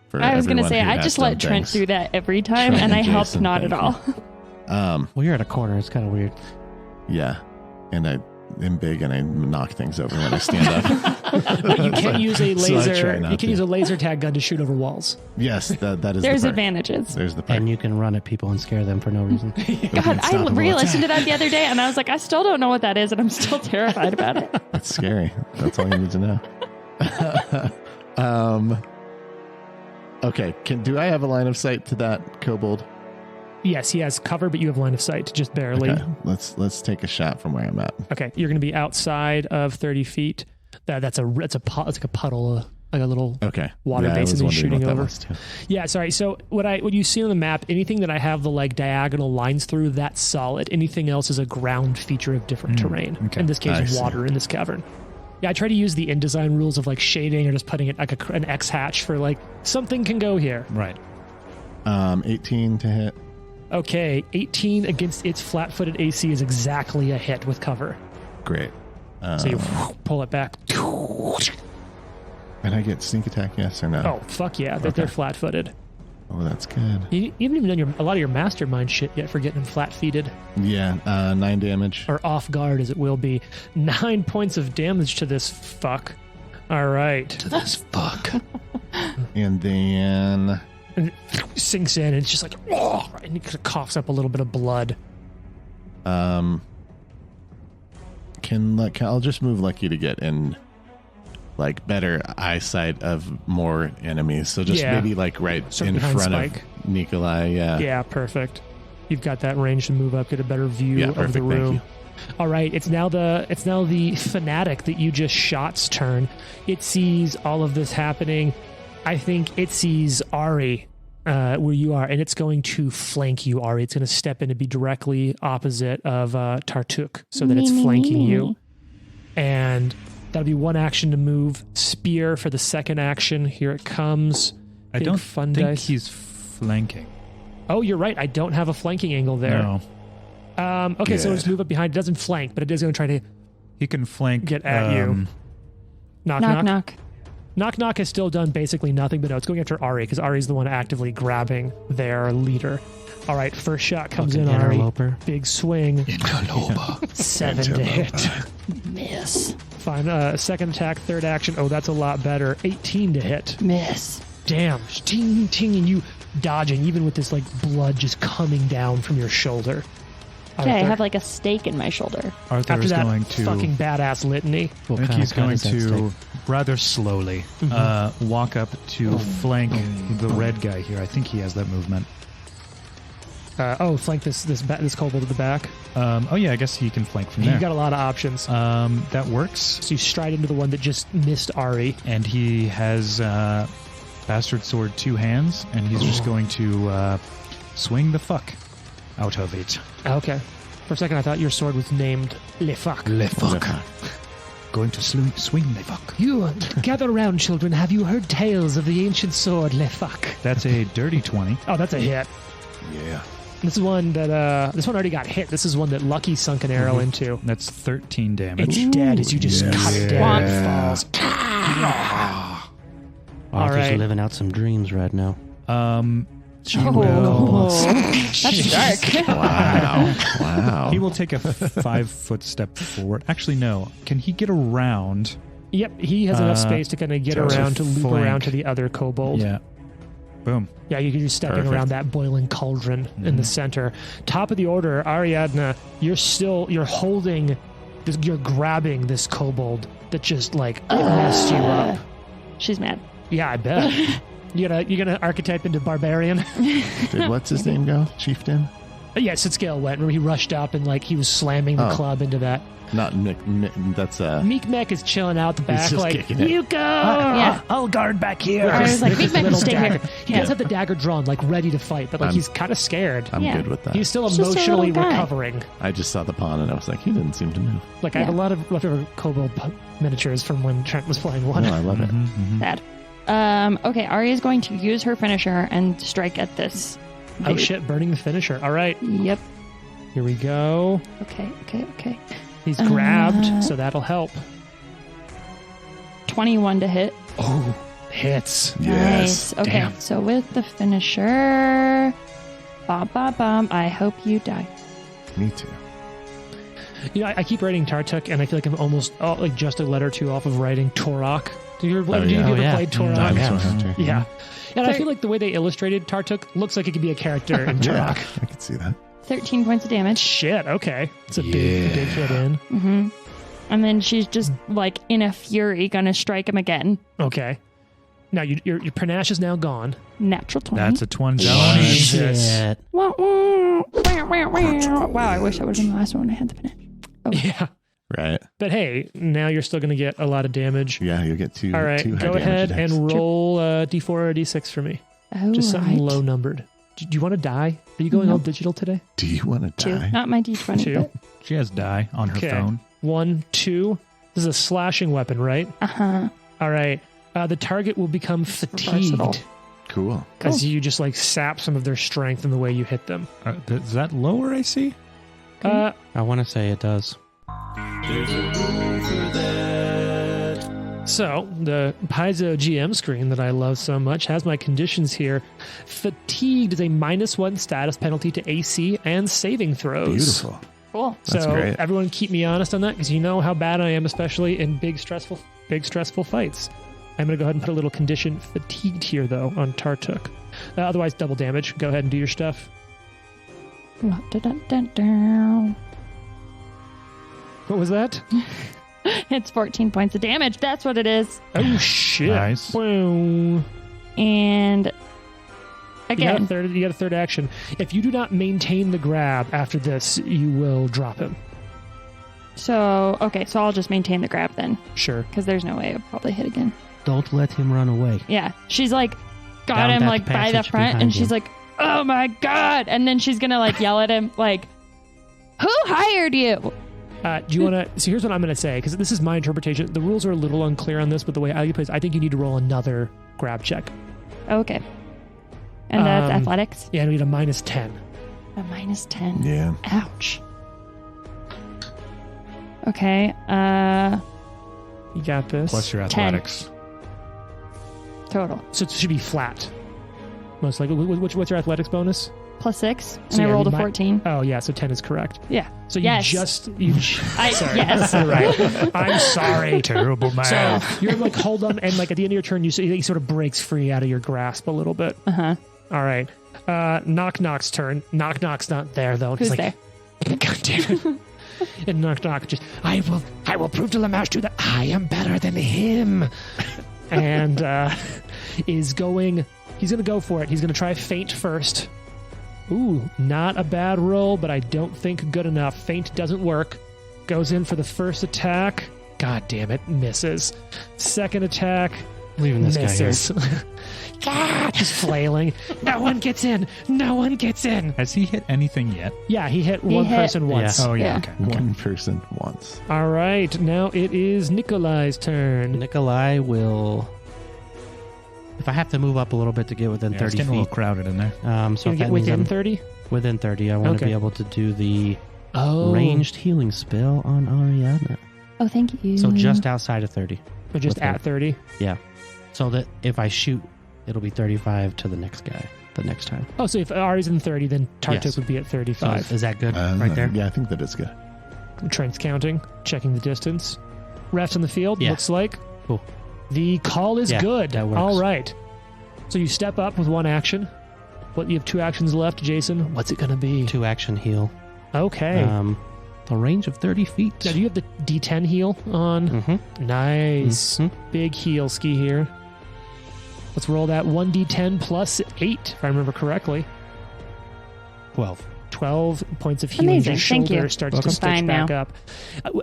For I was going to everyone say, who I has just done let Trent things. do that every time, Trent and I and helped Jason, not at thank all. Well, you're at a corner. It's kind of weird. Yeah, and I am big and I knock things over when I stand up. But you can use a So I laser. try not You can to. use a laser tag gun to shoot over walls. Yes, that is. There's the perk. advantages. There's the perk. And you can run at people and scare them for no reason. God, I re-listened to that the other day, and I was like, I still don't know what that is, and I'm still terrified about it. It's scary. That's all you need to know. Okay. Do I have a line of sight to that kobold? Yes, he has cover, but you have line of sight, just barely. Okay. Let's take a shot from where I'm at. Okay, you're going to be outside of 30 feet. It's like a puddle, like a little Okay. water Yeah, I basin was that you're wondering shooting what that over. was, too. Yeah, sorry. So what you see on the map, anything that I have the like diagonal lines through, that's solid. Anything else is a ground feature of different terrain. okay. In this I case, see. water in this cavern. Yeah, I try to use the InDesign rules of like shading or just putting it like an X hatch for like something can go here. Right. 18 to hit. Okay, 18 against its flat-footed AC is exactly a hit with cover. Great. So you pull it back. And I get sneak attack, yes or no? Oh, fuck yeah. They're flat-footed. Oh, that's good. You haven't even done a lot of your mastermind shit yet for getting them flat-feeted. Yeah, 9 damage. Or off guard, as it will be. 9 points of damage to this fuck. All right. To this fuck. And then... And it sinks in, and it's just like, oh, and he kind of coughs up a little bit of blood. I'll just move Lucky to get in, like, better eyesight of more enemies. So just maybe, like, right Sort in behind front Spike. of Nikolai. Yeah. Yeah, perfect. You've got that range to move up, get a better view of perfect, the room. thank you. All right, it's now the fanatic that you just shot's turn. It sees all of this happening. I think it sees Ari where you are, and it's going to flank you, Ari. It's going to step in to be directly opposite of Tartuk, so that it's flanking you. And that'll be one action to move. Spear for the second action. Here it comes. I Big don't fun think dice. he's flanking. Oh, you're right. I don't have a flanking angle there. No. Okay, so let's move up behind. It doesn't flank, but it is going to try to He can flank. get at you. Knock, Knock, knock. knock. Knock Knock has still done basically nothing, but no, it's going after Ari because Ari's the one actively grabbing their leader. All right, first shot comes in, Ari. Interloper. Big swing. Interloper. 7 to hit. Miss. Fine. Second attack, third action. Oh, that's a lot better. 18 to hit. Miss. Damn. Ting, ting, and you dodging, even with this like blood just coming down from your shoulder. Okay, I Arthur, have like a stake in my shoulder. Arthur after is that going to. fucking badass litany. I think he's going to rather slowly walk up to flank the red guy here. I think he has that movement. Flank this kobold at the back. Oh yeah, I guess he can flank from You've there. got a lot of options. That works. So you stride into the one that just missed Ari. And he has bastard sword 2 hands, and he's just going to swing the fuck out of it. Okay. For a second, I thought your sword was named Le Fuck. Le fuck. Going to swing le fuck. You gather around, children. Have you heard tales of the ancient sword Le Fuck? That's a dirty 20. Oh, that's a hit. Yeah. This is one that this one already got hit. This is one that Lucky sunk an arrow into. That's 13 damage. It's dead as you just cut it down. It falls. Arthur's right. living out some dreams right now. That's dark. Wow. He will take a 5-foot step forward. Actually, no. Can he get around? Yep, he has enough space to kind of get to around to loop flank. around to the other kobold. Yeah. Boom. Yeah, you're just stepping Perfect. around that boiling cauldron in the center. Top of the order, Ariadna, you're holding, you're grabbing this kobold that just like messed you up. She's mad. Yeah, I bet. You're gonna archetype into barbarian. Did what's his name go? Chieftain? Yeah, Sitscale went. Remember he rushed up and like he was slamming the club into that. Not Mick. That's Meek Mech is chilling out the back just like, kicking it. you go! Yeah. I'll guard back here. I was like, With his Meek Mech, little stay dagger. here. He Yeah. does have the dagger drawn, like ready to fight, but like I'm- he's kind of scared. I'm Yeah. good with that. He's still Just a emotionally little guy. recovering. I just saw the pawn and I was like, he didn't seem to move. Like I have a Yeah. lot of leftover kobold miniatures from when Trent was playing one. No, I love it. Bad. Okay, Arya is going to use her finisher and strike at this. Oh shit, burning the finisher. All right, Yep. here we go. Okay. He's grabbed, so that'll help. 21 to hit. Oh, hits. Nice. Okay, Damn. so with the finisher, bum. I hope you die. Me too. You know, I keep writing Tartuk, and I feel like I'm almost like just a letter or two off of writing Torok. Do you ever played Torok? Dinosaur Hunter. Yeah. And I feel like the way they illustrated Tartuk looks like it could be a character in Yeah, Turok. I could see that. 13 points of damage. Shit, okay. It's a big hit in. Mm-hmm. And then she's just like in a fury gonna strike him again. Okay. Now your panache is now gone. Natural 20. That's a 20. Jesus. Shit. Wow, I wish that would have been the last one when I had the finish. Yeah. Right. But hey, now you're still going to get a lot of damage. Yeah, you'll get two. All right, two high go damage ahead attacks. and roll D4 or D6 for me. Oh, Just something right. low numbered. Do you want to die? Are you going all digital today? Do you want to 2. die? Not my D20. Two. She has die on her Okay. phone. 1, 2. This is a slashing weapon, right? Uh-huh. All right. The target will become versatile. fatigued Cool. as you just like sap some of their strength in the way you hit them. Is that lower AC? Uh, I want to say it does. There's a rule for that. So the Paizo GM screen that I love so much has my conditions here. Fatigued is a -1 status penalty to AC and saving throws. Beautiful. Cool. That's So great. everyone keep me honest on that because you know how bad I am, especially in big stressful fights. I'm going to go ahead and put a little condition fatigued here though on Tartuk. Otherwise double damage. Go ahead and do your stuff. Dun-dun-dun-dun. What was that? It's 14 points of damage. That's what it is. Oh shit. Nice. Wow. And You again, got a third action. If you do not maintain the grab after this, you will drop him. so I'll just maintain the grab then, Sure. because there's no way I'll probably hit again. Don't let him run away. Yeah, she's like got Down him that like by the passage front, behind and she's you. like, "Oh my god!" And then she's gonna like yell at him like, "Who hired you?" Do you want to? So here's what I'm going to say, because this is my interpretation. The rules are a little unclear on this, but the way I play is I think you need to roll another grab check. Okay, and that's Um, athletics. Yeah, and we need a -10. A -10. Yeah. Ouch. Okay. You got this. Plus your 10. athletics. Total So it should be flat. Most likely. What's your athletics bonus? +6, and So I yeah, rolled a you might- 14. Oh yeah, so 10 is correct. Yeah. So you Yes. sorry. Yes. Right. I'm sorry. Terrible So math. you're like hold them, and like at the end of your turn, he sort of breaks free out of your grasp a little bit. Uh-huh. All right. Knock Knock's turn. Knock Knock's not there though. Who's He's there? like, God damn it. And Knock Knock just, I will prove to Lamashtu that I am better than him. And he's going to go for it. He's going to try feint first. Ooh, not a bad roll, but I don't think good enough. Feint doesn't work. Goes in for the first attack. God damn it, misses. Second attack, Leaving this guy here. misses. Ah, just flailing. No one gets in. No one gets in. Has he hit anything yet? Yeah, he hit He one hit- person once. Oh, yeah. Yeah. Okay. One person once. All right, now it is Nikolai's turn. Nikolai will. If I have to move up a little bit to get within Yeah, it's 30 getting a little feet, crowded in there. so Can if you that get means within I'm 30? within 30, I want Okay. to be able to do the Oh. ranged healing spell on Ariana. Oh, thank you. So just outside of 30. Or just within. at 30? So that if I shoot, it'll be 35 to the next guy the next time. Oh, so if Ari's in 30, then Tartuk Yes. would be at So 35. is that good right there? Yeah, I think that is good. Trent's counting, checking the distance. Refs on the field, Yeah. looks like. Cool. The call is Yeah, good. that works. All right. So you step up with one action. You have 2 actions left, Jason. What's it going to be? 2 action heal. Okay. The range of 30 feet. Now, do you have the D10 heal on? Mm-hmm. Nice. Mhm. Big heal ski here. Let's roll that 1d10 plus 8, if I remember correctly. 12. 12 points of healing. Amazing. Your Thank shoulder you. starts Welcome. to stitch Fine back now. up.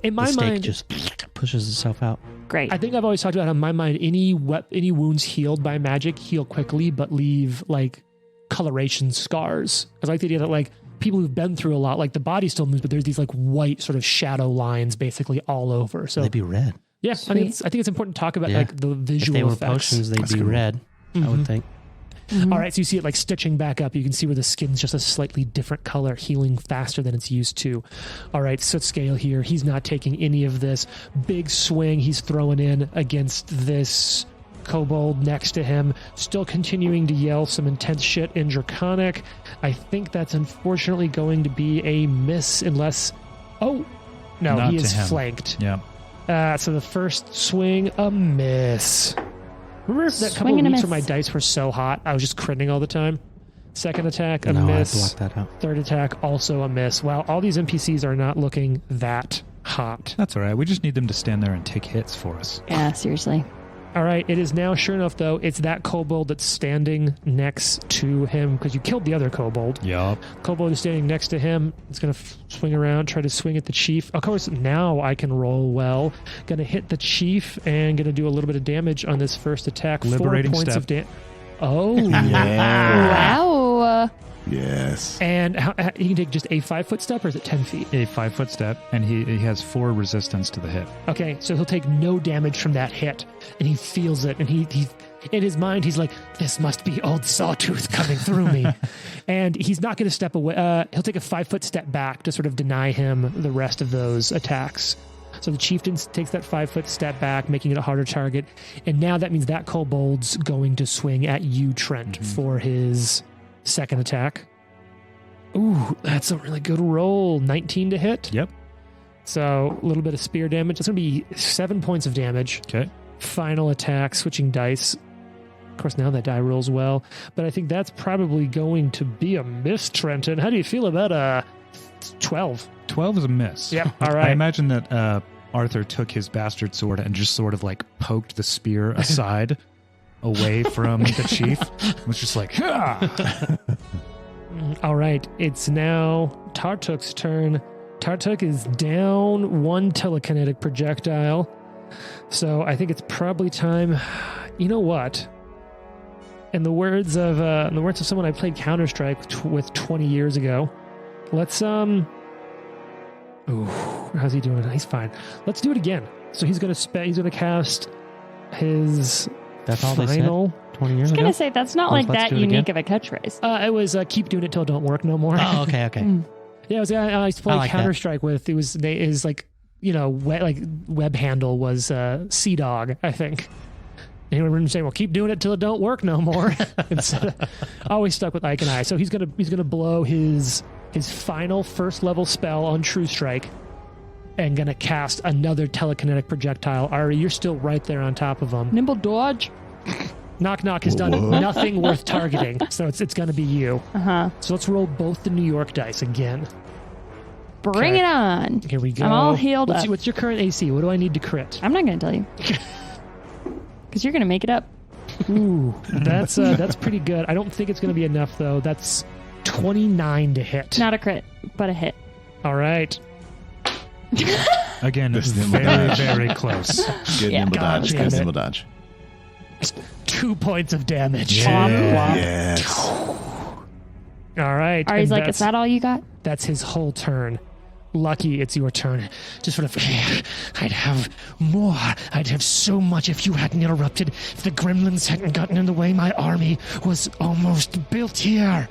In my The stake mind, just pushes itself out. Great. I think I've always talked about how in my mind, any wounds healed by magic heal quickly, but leave like coloration scars. I like the idea that like people who've been through a lot, like the body still moves, but there's these like white sort of shadow lines basically all over. So They'd be red. yeah, I Sweet. think it's important to talk about Yeah. like the If visual they were effects. potions, they'd That's be cool. red, I Mhm. would think. Mhm. All right, so you see it like stitching back up. You can see where the skin's just a slightly different color, healing faster than it's used to. All right, Soot Scale here. He's not taking any of this. Big swing he's throwing in against this kobold next to him. Still continuing to yell some intense shit in Draconic. I think that's unfortunately going to be a miss unless... Oh, no, Not he to is him. flanked. Yeah. So the first swing, a miss. Remember that couple Swing of and a weeks where my miss. dice were so hot, I was just critting all the time? Second attack, a No, I miss. blocked that out. Third attack, also a miss. Well, all these NPCs are not looking that hot. That's all right. We just need them to stand there and take hits for us. Yeah, seriously. All right, it is now, sure enough, though, it's that kobold that's standing next to him because you killed the other kobold. Yup. Kobold is standing next to him. It's going to swing around, try to swing at the chief. Of course, now I can roll well. Going to hit the chief and going to do a little bit of damage on this first attack. Liberating 4 points step. of damage. Oh. Yeah. Wow. Yes. And he can take just a 5-foot step, or is it 10 feet? A 5-foot step, and he has 4 resistance to the hit. Okay, so he'll take no damage from that hit, and he feels it, and he in his mind he's like, "This must be old Sawtooth coming through me," and he's not going to step away. He'll take a 5-foot step back to sort of deny him the rest of those attacks. So the chieftain takes that 5-foot step back, making it a harder target. And now that means that kobold's going to swing at you, Trent, for his second attack. Ooh, that's a really good roll. 19 to hit. Yep. So a little bit of spear damage. It's going to be 7 points of damage. Okay. Final attack, switching dice. Of course, now that die rolls well. But I think that's probably going to be a miss, Trenton. How do you feel about 12? 12 is a miss. Yep. All right. I imagine that Arthur took his bastard sword and just sort of like poked the spear aside away from the chief. It was just like, "Ah!" All right. It's now Tartuk's turn. Tartuk is down 1 telekinetic projectile. So I think it's probably time. You know what? In the words of someone I played Counter-Strike with 20 years ago, let's Ooh, how's he doing? He's fine. Let's do it again. So he's gonna cast his That's all they final. said 20 years I was ago? going to say, that's not like Let's that do it unique again. of a catchphrase. It was keep doing it till it don't work no more. Oh, okay, okay. Yeah, it was I used to play I like that. Counter-Strike with. It was his like web handle was Sea Dog, I think. And he would say, "Well, keep doing it till it don't work no more." Instead of, always stuck with Ike and I. So he's gonna blow his final first level spell on True Strike, and gonna cast another telekinetic projectile. Ari, you're still right there on top of him. Nimble dodge. Knock Knock has done nothing worth targeting, so it's gonna be you. Uh-huh. So let's roll both the New York dice again. Bring Okay. it on. Here we go. I'm all healed up. What's your current AC? What do I need to crit? I'm not going to tell you. Because you're going to make it up. Ooh, that's pretty good. I don't think it's going to be enough though. That's 29 to hit. Not a crit, but a hit. All right. Again, it's This very, nimble very close. Good Yeah. nimble God dodge. damn Good it. nimble dodge. 2 points of damage. Yes. All right. Ari's and like, is that all you got? That's his whole turn. Lucky, it's your turn. Just sort of, I'd have more. I'd have so much if you hadn't interrupted. If the gremlins hadn't gotten in the way, my army was almost built here.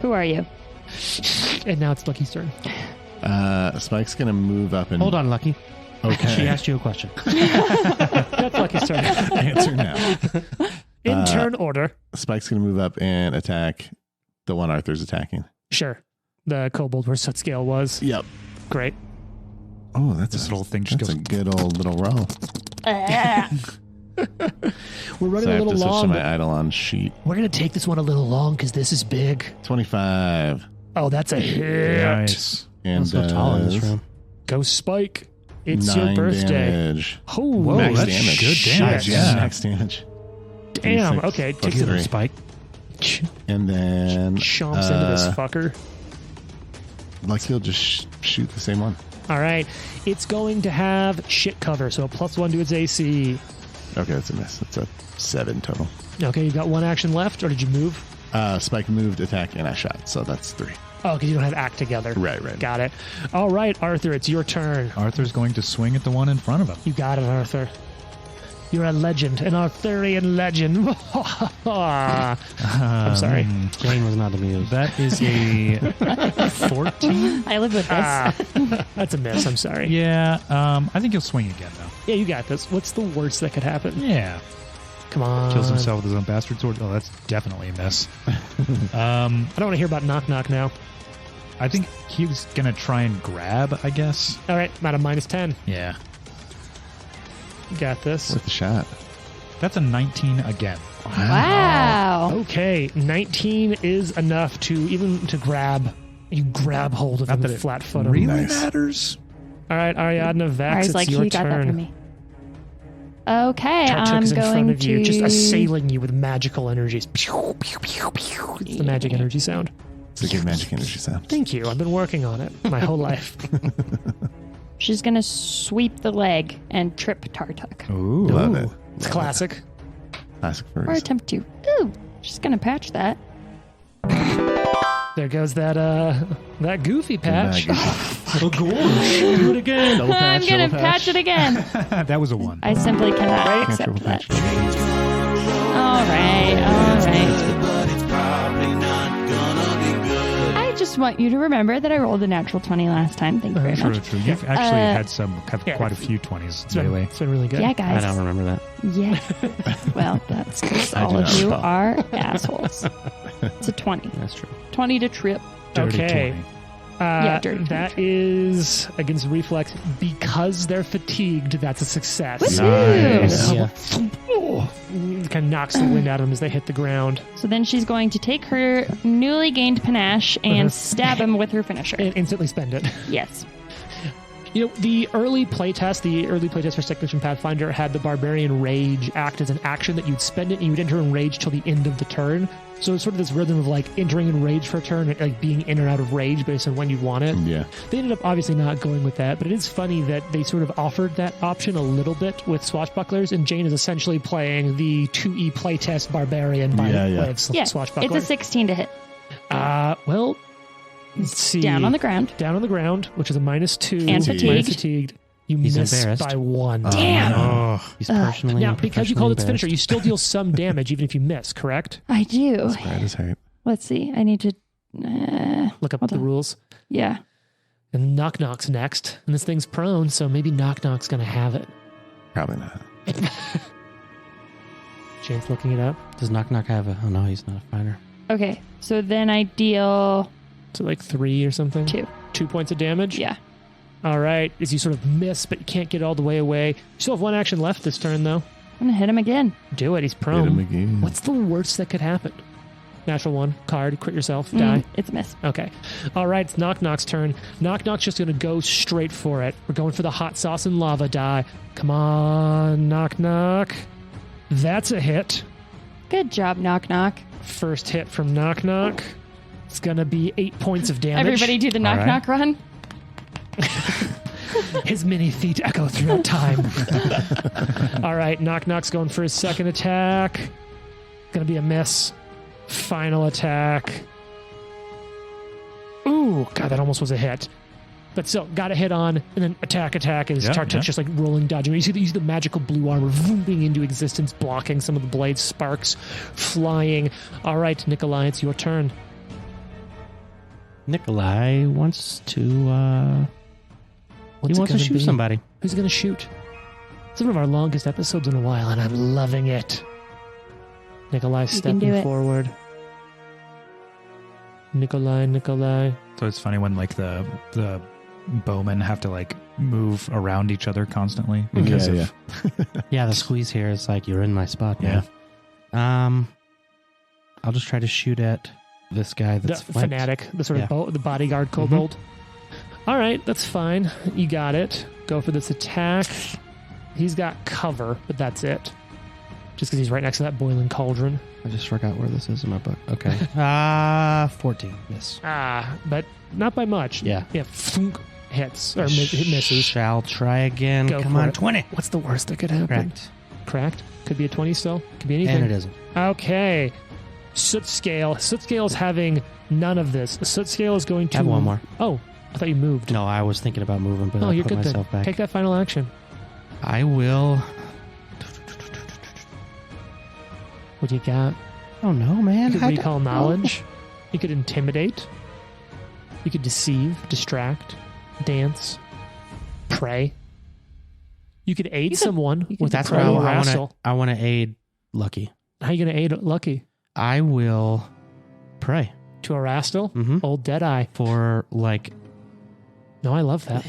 Who are you? And now it's Lucky's turn. Spike's gonna move up and Hold on, Lucky. Okay. She asked you a question. That's Lucky's turn. Answer now. In turn order. Spike's gonna move up and attack the one Arthur's attacking. Sure. The kobold where Sut Scale was. Yep. Great. Oh, that's This little thing just that's goes. a good old little roll. We're running So I a have to little switch to long. my Eidolon sheet. We're going to take this one a little long because this is big. 25. Oh, that's a hit. Nice. And I'm so tall in this does room. Go Spike. It's your 9 birthday. damage. Oh, Whoa, Max that's damage. good damage. Shit. Yeah. Max damage. Damn. 36 Okay. plus Takes it. three. Spike. And then Chomps into this fucker. Lucky will just shoot the same one. All right. It's going to have shit cover, so a +1 to its AC. Okay, that's a miss. That's a 7 total. Okay, you got one action left, or did you move? Spike moved, attack, and I shot. So that's 3. Oh, because you don't have act together. Right. Got it. All right, Arthur, it's your turn. Arthur's going to swing at the one in front of him. You got it, Arthur. You're a legend, an Arthurian legend. I'm sorry. Jane was not amused. That is a 14. I live with this. That's a miss. I'm sorry. Yeah, I think he'll swing again, though. Yeah, you got this. What's the worst that could happen? Yeah. Come on. Kills himself with his own bastard sword. Oh, that's definitely a miss. I don't want to hear about knock knock now. I think he was going to try and grab, I guess. All right, I'm at a -10. Yeah. You got this. With the shot. That's a 19 again. Wow. Okay, 19 is enough to grab. You grab hold of Not him that and it flat foot him. really Nice. matters. All right, Ariadna Vex, Ari's it's like, your you got that from turn. me. Okay, Tartuk I'm is in front going of you, to just assailing you with magical energies. Pew, pew, pew, pew. It's the magic energy sound. It's a good magic energy sound. Thank you. I've been working on it my whole life. She's gonna sweep the leg and trip Tartuk. Ooh. Love it. It's Love classic. it. Classic for a Or reason. attempt to. Ooh, she's gonna patch that. There goes that goofy patch. Goofy. Do it again. Double patch, I'm gonna double patch it again. That was a 1. I simply cannot Can't accept triple that. patch. All right. I just just want you to remember that I rolled a natural 20 last time. Thank you very True, much. true. You've actually had quite a few 20s lately. It's been really good. Yeah, I guys. don't remember that. Yeah. Well, that's because I do all of not you recall. are assholes. It's a 20. That's true. 20 to trip. Dirty Okay. 20. Dirty. That is against reflex because they're fatigued. That's a success. Woohoo! Nice. Yeah. It kind of knocks the wind out of them as they hit the ground. So then she's going to take her newly gained panache and stab him with her finisher. And instantly spend it. Yes. You know, the early playtest for Second Edition Pathfinder had the Barbarian Rage act as an action that you'd spend it and you'd enter in Rage till the end of the turn. So it's sort of this rhythm of like entering in Rage for a turn, and like being in or out of Rage based on when you want it. Yeah. They ended up obviously not going with that, but it is funny that they sort of offered that option a little bit with Swashbucklers, and Jane is essentially playing the 2E playtest Barbarian by way of Yeah. Swashbuckler. It's a 16 to hit. Well, let's see. Down on the ground. Down on the ground, which is a -2. And Minus fatigued. fatigued. You He's miss embarrassed. by 1. Damn. Oh, He's personally Now, and because you called it professionally finisher, you still deal some damage even if you miss, correct? I do. That is hurt. Let's see. I need to. Look up Hold the on. rules. Yeah. And Knock Knock's next. And this thing's prone, so maybe Knock Knock's going to have it. Probably not. Jane's looking it up. Does Knock Knock have a... Oh, no, he's not a fighter. Okay. So then I deal So like 3 or something? 2. 2 points of damage? Yeah. All right. As you sort of miss, but you can't get all the way away. You still have 1 action left this turn, though. I'm going to hit him again. Do it. He's Hit prone. him again. What's the worst that could happen? Natural 1. Card. Crit yourself. Die. It's a miss. Okay. All right, it's Knock Knock's turn. Knock Knock's just going to go straight for it. We're going for the hot sauce and lava die. Come on, Knock Knock. That's a hit. Good job, Knock Knock. First hit from Knock Knock. It's going to be 8 points of damage. Everybody do the Knock right. Knock run. His many feet echo throughout time. All right, Knock Knock's going for his second attack. Going to be a miss. Final attack. Ooh, God, that almost was a hit. But still, got a hit on, and then attack is Tartuk's just like rolling, dodging. You see the magical blue armor booming into existence, blocking some of the blades, sparks flying. All right, Nikolai, it's your turn. Nikolai wants to... What's he it wants to gonna shoot be? somebody. Who's going to shoot? It's one of our longest episodes in a while, and I'm loving it. Nikolai can do stepping it. forward. Nikolai. so it's funny when like the bowmen have to like move around each other constantly because Yeah, of Yeah, the squeeze here is like, you're in my spot, Yeah. man. I'll just try to shoot at this guy The that's flanked. fanatic, the sort of Yeah. the bodyguard kobold. All right, that's fine. You got it. Go for this attack. He's got cover, but that's it. Just because he's right next to that boiling cauldron. I just forgot where this is in my book. Okay. 14. Miss. But not by much. Yeah. Yeah, thunk, hits, or misses. Shall try again. Go Come for on, it. 20. What's the worst that could happen? Correct. Cracked. Could be a 20 still. Could be anything. And it isn't. Okay. Soot Scale. Soot Scale is having none of this. Soot Scale is going to... I have one more. Oh, I thought you moved. No, I was thinking about moving, but Oh, I you're put good then. myself back. Take that final action. I will... What do you got? Oh, no, man. You could How recall knowledge. You could intimidate. You could deceive, distract, dance, pray. You could aid someone with a That's what pro I wrestle. want to aid Lucky. How are you going to aid Lucky? I will pray To a rastal? Mhm. Old Deadeye. for, like, No, I love that.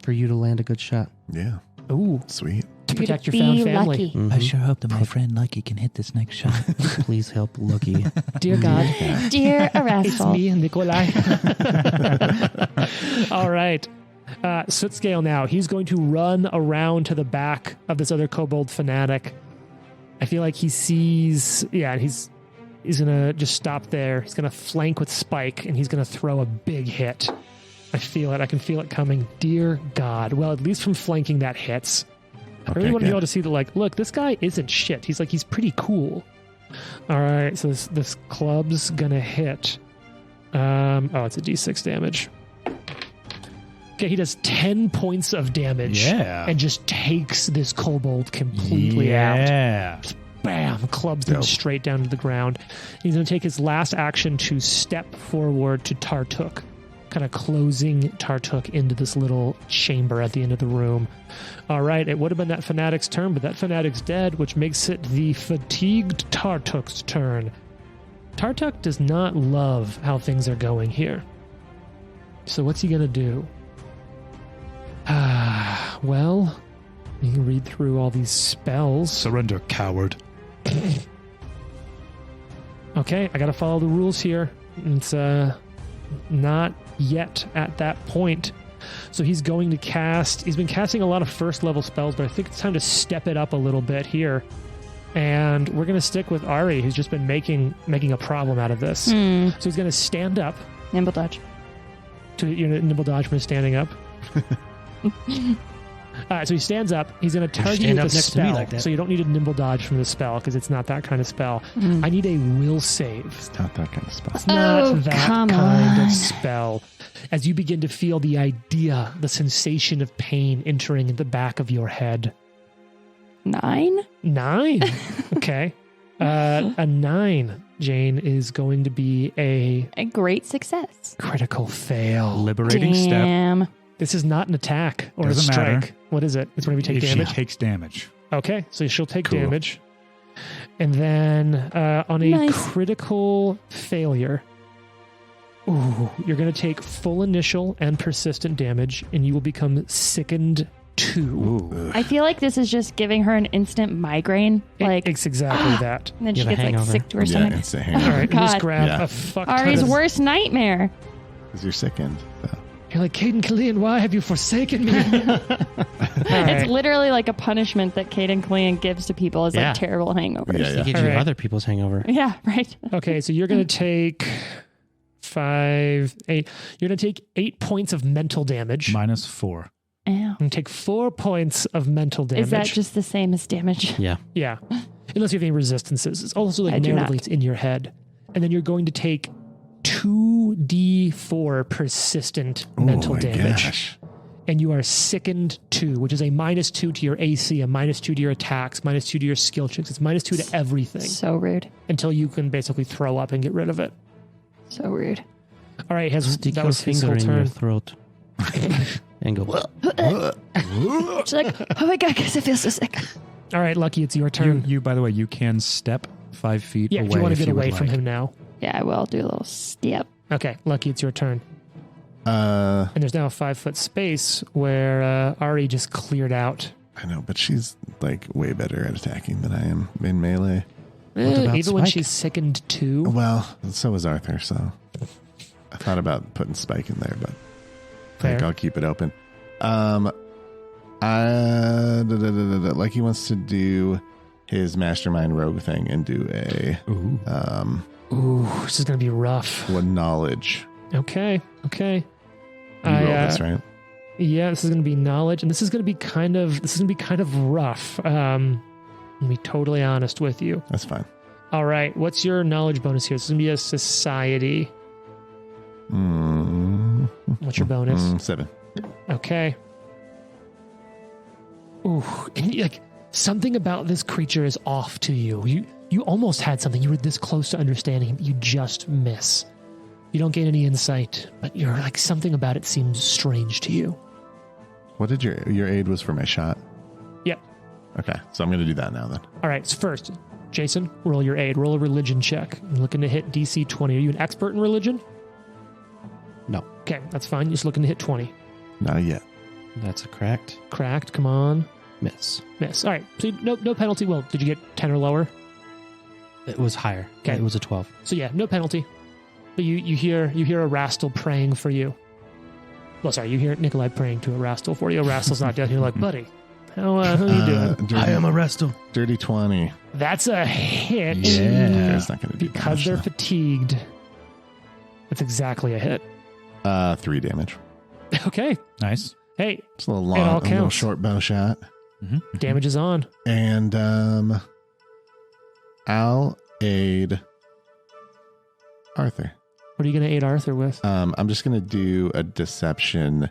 for you to land a good shot. Yeah. Ooh, Sweet. to You're protect your gonna found be family. lucky. Mhm. I sure hope that my friend Lucky can hit this next shot. Please help Lucky. Dear God. Dear It's Erastal. me, Nikolai. All right. Soot Scale now. He's going to run around to the back of this other kobold fanatic. I feel like he sees... Yeah, he's going to just stop there. He's going to flank with Spike, and he's going to throw a big hit. I feel it. I can feel it coming. Dear God. Well, at least from flanking, that hits. I really want to be able to see that, like, look, this guy isn't shit. He's pretty cool. All right, so this club's gonna hit. It's a D6 damage. Okay, he does 10 points of damage. Yeah. And just takes this kobold completely out. Yeah. bam, clubs him straight down to the ground. He's going to take his last action to step forward to Tartuk, kind of closing Tartuk into this little chamber at the end of the room. All right, it would have been that fanatic's turn, but that fanatic's dead, which makes it the fatigued Tartuk's turn. Tartuk does not love how things are going here. So what's he going to do? Well, you can read through all these spells. Surrender, coward. Okay, I got to follow the rules here. It's not yet at that point. So he's going to cast... He's been casting a lot of first level spells, but I think it's time to step it up a little bit here. And we're going to stick with Ari, who's just been making a problem out of this. So he's going to stand up. Nimble dodge. Nimble dodge from standing up. All right, so he stands up. He's going to target you with a spell. Like so you don't need a nimble dodge from the spell because it's not that kind of spell. I need a will save. It's not that kind of spell. It's not that kind of spell. As you begin to feel the idea, the sensation of pain entering in the back of your head. 9? 9? Okay. A 9, Jane, is going to be a great success. Critical fail. Liberating step. Damn. This is not an attack or Doesn't a strike. matter. What is it? It's whenever you take If damage. she takes damage. Okay, so she'll take Cool. damage. And then on a Nice. critical failure, you're going to take full initial and persistent damage, and you will become sickened 2. Ooh. I feel like this is just giving her an instant migraine. Like, It's exactly that. and then You she have a gets like hangover. sick to her Yeah, stomach. it's a All hangover. right, just God. grab Yeah. a fuck ton Ari's of... worst nightmare. Because you're sickened. So. You're like, Caden Killian, why have you forsaken me? All right. It's literally like a punishment that Caden Killian gives to people as Yeah. like terrible hangovers. Yeah, He yeah. gives you All right. other people's hangover. Yeah, right. Okay, so you're going to take 5, 8. You're going to take 8 points of mental damage. -4. Ow. And take 4 points of mental damage. Is that just the same as damage? Yeah. Yeah. Unless you have any resistances. It's also I like do narratively not. it's in your head. And then you're going to take 2d4 persistent mental Oh my damage. gosh. And you are sickened 2, which is a -2 to your AC, a -2 to your attacks, -2 to your skill checks. It's -2 to everything So rude. until you can basically throw up and get rid of it. So rude. All right, Stick that your was his finger whole in your turn. throat and go. She's like, oh my God, guys, I feel so sick. All right, Lucky, it's your turn. You, by the way, you can step 5 feet Yeah, away if you want to if get would away from like. him now. Yeah, I will do a little step. Okay, Lucky, it's your turn. I And there's now a 5-foot space where Ari just cleared out. know, but she's like way better at attacking than I am in melee. about Even when Spike? she's sickened 2. Well, so is Arthur, so I thought about putting Spike in there, but I think Fair. I'll keep it open. Like he wants to do his mastermind rogue thing and do a Ooh. Ooh, this is going to be rough. one knowledge. Okay. You roll this, right? Yeah, this is going to be knowledge, and this is going to be kind of rough. I'll be totally honest with you. That's fine. All right, what's your knowledge bonus here? This is going to be a society. What's your bonus? 7. Okay. Ooh, and like something about this creature is off to you. You almost had something. You were this close to understanding. You just miss. You don't gain any insight, but you're like something about it seems strange to you. What did your aid was for my shot? Yep. Okay, so I'm going to do that now then. All right. So first, Jason, roll your aid. Roll a religion check. You're looking to hit DC 20. Are you an expert in religion? No, Okay, that's fine. You're just looking to hit 20. Not yet. that's a cracked Cracked. Come on. miss. Miss. All right. So no penalty. Well, did you get 10 or lower? It was higher. Okay. It was a 12. So yeah, no penalty. But you hear a Rastal praying for you. Well, sorry, you hear Nikolai praying to a Rastal for you. A Rastal's not dead. And you're like, buddy, how are you doing? Dirty, Resto. dirty 20. That's a hit. Yeah. It's not going to do Because damage, they're though. fatigued. That's exactly a hit. 3 damage. Okay. Nice. Hey, It's a little It all long, a little counts. short bow shot. Mm-hmm. damage is on. And I'll aid Arthur. What are you going to aid Arthur with? I'm just going to do a deception,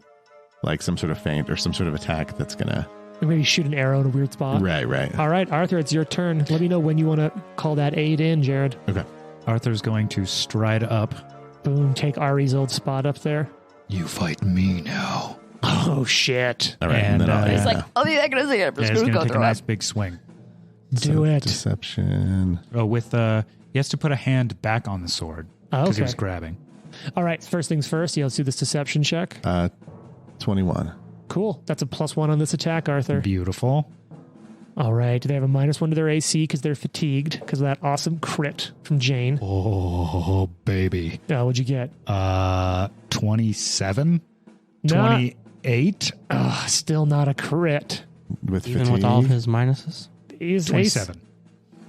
like some sort of feint or some sort of attack that's going to Or maybe shoot an arrow in a weird spot. Right. All right, Arthur, it's your turn. Let me know when you want to call that aid in, Jared. Okay. Arthur's going to stride up. Boom, take Ari's old spot up there. You fight me now. Oh, shit. All right. And, then I'll- He's like, I'll be back in a second. I'm just Yeah, he's going to going go to take a through nice it. big swing. Do it. Deception. Oh, with he has to put a hand back on the sword Oh, because he okay. was grabbing. All right, first things first. Yeah, let's do this deception check. 21. Cool. That's a +1 on this attack, Arthur. Beautiful. All right. Do they have a -1 to their AC because they're fatigued because of that awesome crit from Jane? Oh, baby. What'd you get? 27? Not- 28? Still not a crit. With Even fatigue. with all of his minuses? He's 27.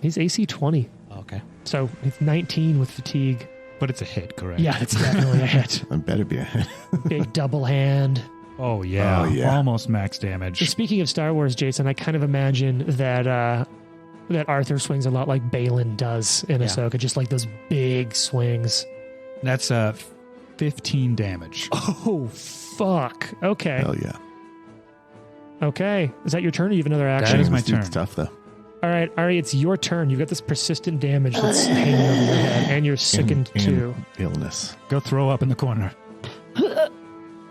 He's AC 20. Okay. So it's 19 with fatigue. But it's a hit, correct? Yeah, it's definitely a hit. It better be a hit. Big double hand. Oh, yeah. Oh, yeah. Almost max damage. Speaking of Star Wars, Jason, I kind of imagine that that Arthur swings a lot like Balin does in Yeah. Ahsoka, just like those big swings. That's 15 damage. Oh, fuck. Okay. Hell yeah. Okay. Is that your turn or you have another action? That is my This dude's turn. tough, though. All right, Ari, it's your turn. You've got this persistent damage that's hanging over your head, and you're sickened And too. illness. Go throw up in the corner. Yeah.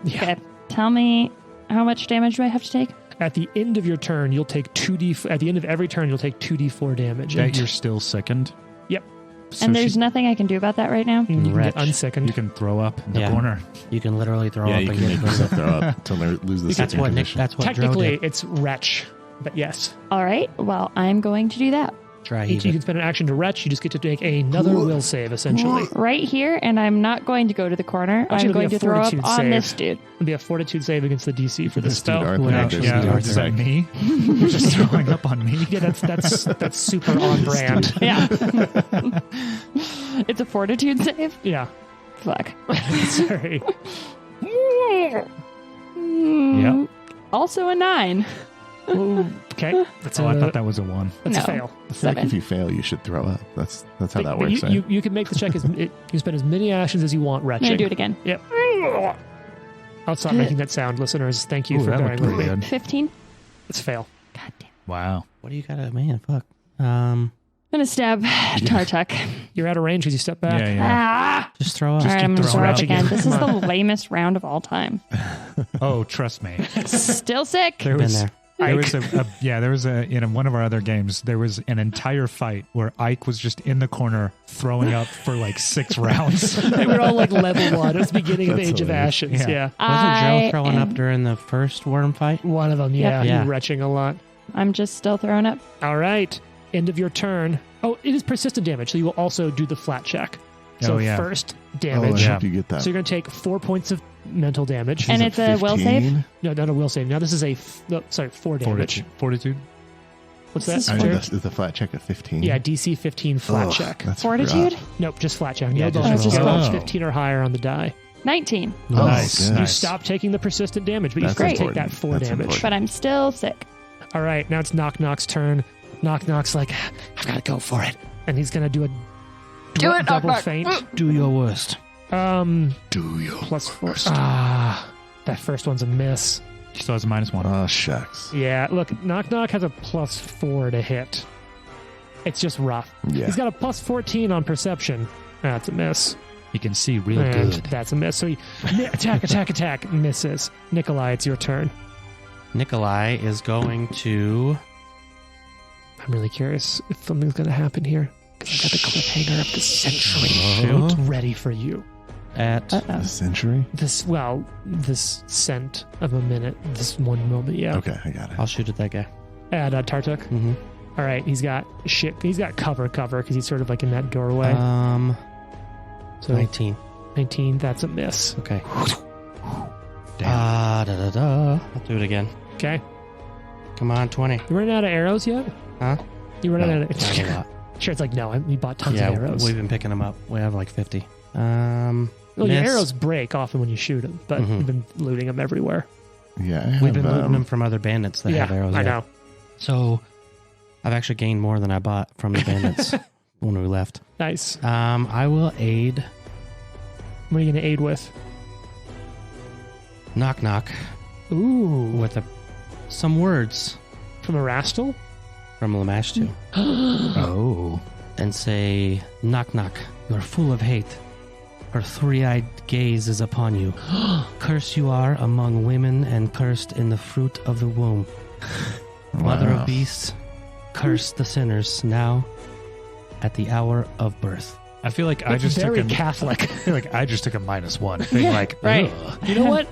Okay. Tell me, how much damage do I have to take? At the end of your turn, you'll take 2d. At the end of every turn, you'll take 2d4 damage. That you're still sickened? Yep. So And there's nothing I can do about that right now? You can Wretch. get unsickened. you can throw up in the Yeah. corner. You can literally throw Yeah, up you and can get make yourself throw up until they lose the That's second what Nick. condition. That's what Dro Technically, did. it's wretch, but yes. All right. Well, I'm going to do that Try You even. can spend an action to retch. You just get to make another will save, essentially. right here, and I'm not going to go to the corner. Actually, I'm it'll be going a to throw up fortitude on save. this dude. It'll be a fortitude save against the DC for this This dude, spell. Arthur, Would I actually just- be Is that me? You're just throwing up on me? Yeah, that's super on brand. Yeah. It's a fortitude save? Yeah. Fuck. Sorry. Yep. Also a 9. Ooh, okay. That's Oh, I a, thought that was a 1. that's No. a fail. I feel like 7. if you fail, you should throw up. That's how But- that but works, right? you can make the check you can spend as many actions as you want I'm going retching. to do it again. Yep. I'll stop making that sound, listeners. Thank you Ooh, for that bearing looked with really me. good. 15. It's a fail. God damn. Wow. What do you got? Man, fuck. I'm going to stab Tartuk. You're out of range as you step back. Yeah, yeah. Ah! Just throw up. All right, I'm going to throwing throw up up again. again. This is the lamest round of all time. Oh, trust me. Still sick. There Been was there. there was there was in one of our other games there was an entire fight where Ike was just in the corner throwing up for like 6 rounds. They were all like level 1. It was the beginning of That's Age of hilarious. Ashes. Yeah. Yeah. Wasn't Joe I throwing up am- during the first worm fight? One of them, yeah. Yeah. You're retching a lot. I'm just still throwing up. All right. End of your turn. Oh, it is persistent damage, so you will also do the flat check. So Oh, yeah. first Oh, I damage. Yeah. hope you get that. So you're going to take 4 points of mental damage. And it's a will save? 15? No, not a will save. Now this is 4 damage. Fortitude. What's This that? is I mean, Jared? that's the flat check at 15. Yeah, DC 15 flat Ugh, check. That's Fortitude? rough. Nope, just flat check. Yeah, No just bonus. Just roll. roll Oh. 15 or higher on the die. 19. Oh, Nice. good. You Nice. stop taking the persistent damage, but you That's still great. take that 4 That's damage. important. But I'm still sick. All right, now it's Knock Knock's turn. Knock Knock's like, I've got to go for it. And he's going to do a Do it, Knock double Knock. feint. Do your worst. Do you? +4. That first one's a miss. He still has a -1. Oh, shucks. Yeah, look, Knock Knock has a +4 to hit. It's just rough. Yeah. He's got a +14 on perception. That's a miss. He can see real And good. that's a miss. So he attack, misses. Nikolai, it's your turn. Nikolai is going to. I'm really curious if something's going to happen here. 'Cause I've got the cliffhanger of the century Shoot. ready for you. At A century? This cent of a minute, this one moment, yeah. Okay, I got it. I'll shoot at that guy. At Tartuk. Mm-hmm. All right, he's got cover, because he's sort of like in that doorway. So 19. 19, that's a miss. Okay. Damn. I'll do it again. Okay. Come on, 20. You running out of arrows yet? Huh? You running No, out of not a lot. Sure, it's like, no, we bought tons Yeah, of arrows. we've been picking them up. We have like 50. Well, your miss. arrows break often when you shoot them, but Mhm. we've been looting them everywhere. Yeah, We've been looting them from other bandits that yeah, have arrows. I yeah. know. So I've actually gained more than I bought from the bandits when we left. Nice. I will aid What are you going to aid with? Knock Knock Ooh. with a some words From Erastil? from Lamashtu Oh. and say, knock, knock, you're full of hate. Her three-eyed gaze is upon you. Cursed you are among women and cursed in the fruit of the womb. Mother of beasts, curse the sinners now at the hour of birth. I feel like I That's just took very a Catholic. I feel like I just took a -1. Being like, Right. ugh. You know what?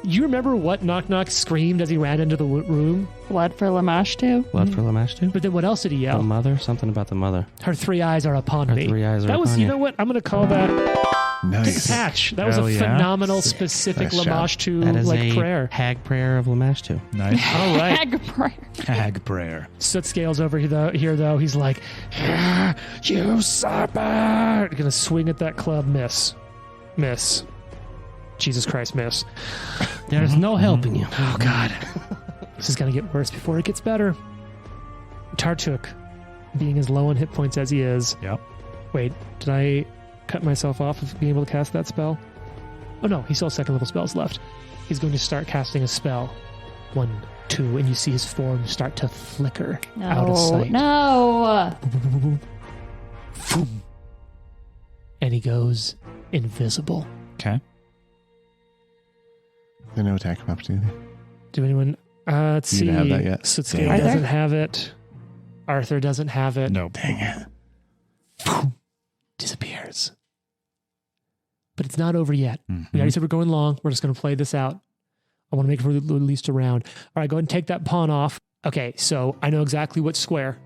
You remember what Knock Knock screamed as he ran into the room? Blood for Lamashtu. Blood for Lamashtu? But then what else did he The yell? mother? Something about the mother. Her three eyes are upon Her me. three eyes are That was, upon you you. know what? I'm going to call that Nice. catch. That was Hell a yeah. phenomenal, specific Nice job. Lamashtu That is like a prayer. hag prayer of Lamashtu. Nice. All right. Hag prayer. Hag prayer. Soot Scales over here, though. He's like, "Ah, you serpent! Gonna swing at that club. Miss. Jesus Christ, miss. There's no helping you. Oh, God. This is going to get worse before it gets better. Tartuk, being as low on hit points as he is. Yep. Wait, did I cut myself off of being able to cast that spell? Oh, no. He still has second level spells left. He's going to start casting a spell. 1, 2, and you see his form start to flicker out of sight. No. And he goes invisible. Okay. There's no attack of opportunity. Do anyone... let's You see. didn't have that yet? Sutscape Dang it. doesn't have it. Arthur doesn't have it. Nope. Dang it. Disappears. But it's not over yet. Mhm. We already said we're going long. We're just going to play this out. I want to make it for at least a round. All right, go ahead and take that pawn off. Okay, so I know exactly what square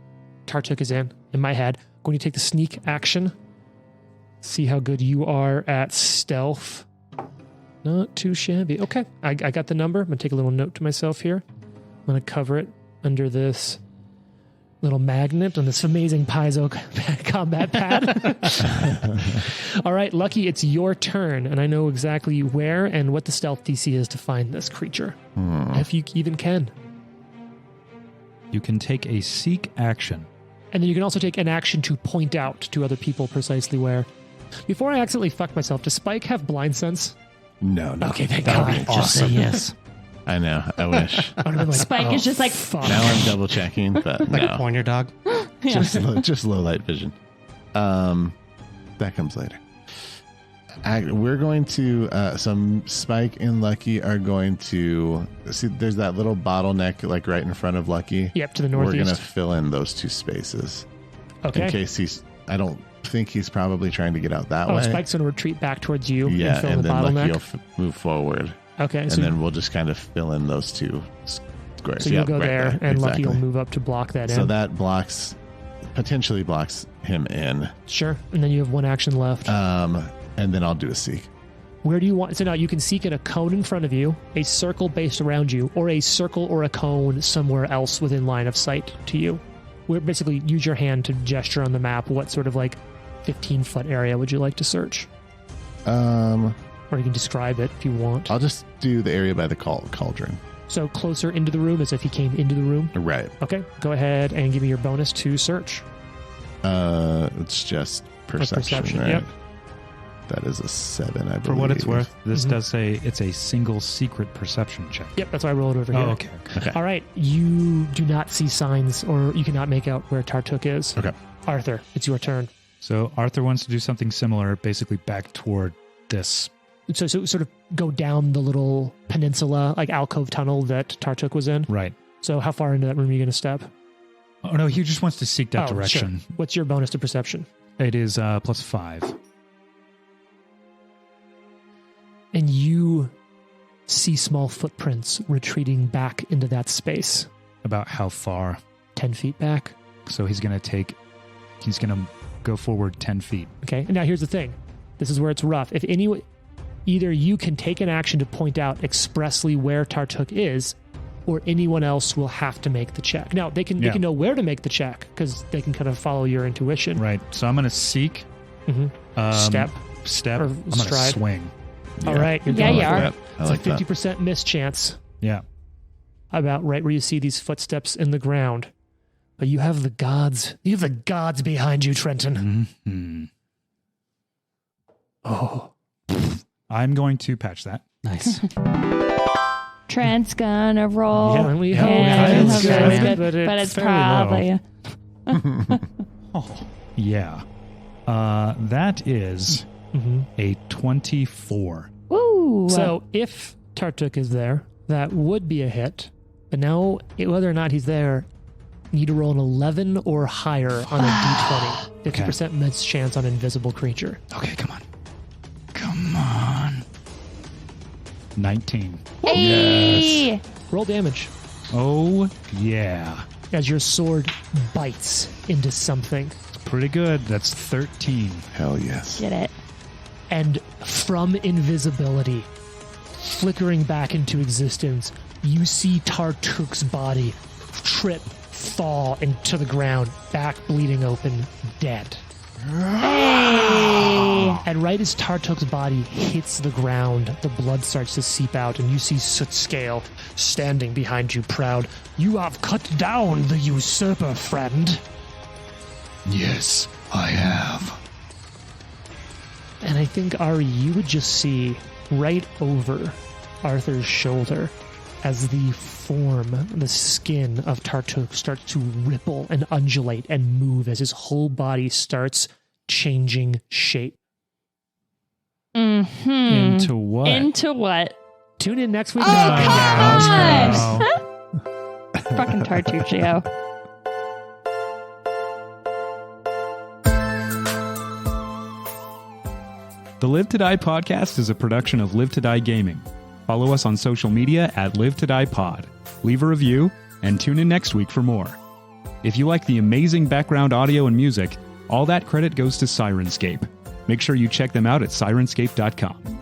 Tartuk is in my head. Going to take the sneak action. See how good you are at stealth. Not too shabby. Okay, I got the number. I'm going to take a little note to myself here. I'm going to cover it under this little magnet on this amazing piezo combat pad. All right, Lucky, it's your turn, and I know exactly where and what the stealth DC is to find this creature. If you even can. You can take a seek action. And then you can also take an action to point out to other people precisely where. Before I accidentally fuck myself, does Spike have blind sense? No. Okay, thank That would God. be Just say awesome. yes. I know. I wish. I would've been like, Spike is just like, fuck. Now I'm double checking, but Like a no. pointer dog. Just low light vision. That comes later. We're going to some Spike and Lucky are going to see. There's that little bottleneck like right in front of Lucky. Yep, to the We're northeast. going to fill in those two spaces Okay. in case he's. I don't think he's probably trying to get out that Oh, way. Spike's going to retreat back towards you and Yeah, fill in and the then Lucky bottleneck. will move forward, Okay, and so, then we'll just kind of fill in those two squares. so you'll Yep, go right there, and Lucky exactly. will move up to block that in. So that potentially blocks him in. Sure, and then you have one action left. And then I'll do a seek. Where do you want? So now you can seek in a cone in front of you, a circle based around you, or a circle or a cone somewhere else within line of sight to you. Where basically use your hand to gesture on the map. What sort of like 15-foot area would you like to search? Or you can describe it if you want. I'll just do the area by the cauldron. So closer into the room as if he came into the room. Right. Okay, go ahead and give me your bonus to search. It's just perception, right? Yep. That is a 7, I believe. For what it's worth, this Mhm. does say it's a single secret perception check. Yep, that's why I rolled over here. Oh, okay. Okay. All right, you do not see signs, or you cannot make out where Tartuk is. Okay. Arthur, it's your turn. So Arthur wants to do something similar, basically back toward this. So sort of go down the little peninsula, like alcove tunnel that Tartuk was in. Right. So how far into that room are you going to step? Oh, no, he just wants to seek that Oh, direction. sure. What's your bonus to perception? It is +5. And you see small footprints retreating back into that space. About how far? 10 feet back. So he's going to go forward 10 feet. Okay. And now here's the thing. This is where it's rough. If either you can take an action to point out expressly where Tartuk is, or anyone else will have to make the check. Now they can know where to make the check because they can kind of follow your intuition. Right. So I'm going to seek. Mhm. Step. Or or I'm going to stride. swing. All right. You're Yeah, going you for are. it. I It's like a that. 50% miss chance. Yeah. About right where you see these footsteps in the ground. But you have the gods. You have the gods behind you, Trenton. Mhm. Oh. I'm going to patch that. Nice. Trent's gonna roll. Yeah, we hope it's it's good, but it's fairly probably. Oh, yeah. That is a 24. Woo! So if Tartuk is there, that would be a hit. But now, whether or not he's there, you need to roll an 11 or higher on a d20. 50% miss chance on invisible creature. Okay, come on. Come on. 19. Hey! Roll damage Oh, yeah. as your sword bites into something. Pretty good. That's 13. Hell yes. Get it. And from invisibility, flickering back into existence, you see Tartuk's body trip, fall into the ground, back bleeding open, dead. Hey! And right as Tartuk's body hits the ground, the blood starts to seep out, and you see Soot Scale standing behind you, proud. You have cut down the usurper, friend. Yes, I have. And I think, Ari, you would just see right over Arthur's shoulder as the form, the skin of Tartuk starts to ripple and undulate and move as his whole body starts changing shape. Mm-hmm. Into what? Into what? Tune in next week. Oh, come on! Fucking Tartuccio. The Live to Die podcast is a production of Live to Die Gaming. Follow us on social media at Live to Die Pod. Leave a review and tune in next week for more. If you like the amazing background audio and music, all that credit goes to Syrinscape. Make sure you check them out at Syrinscape.com.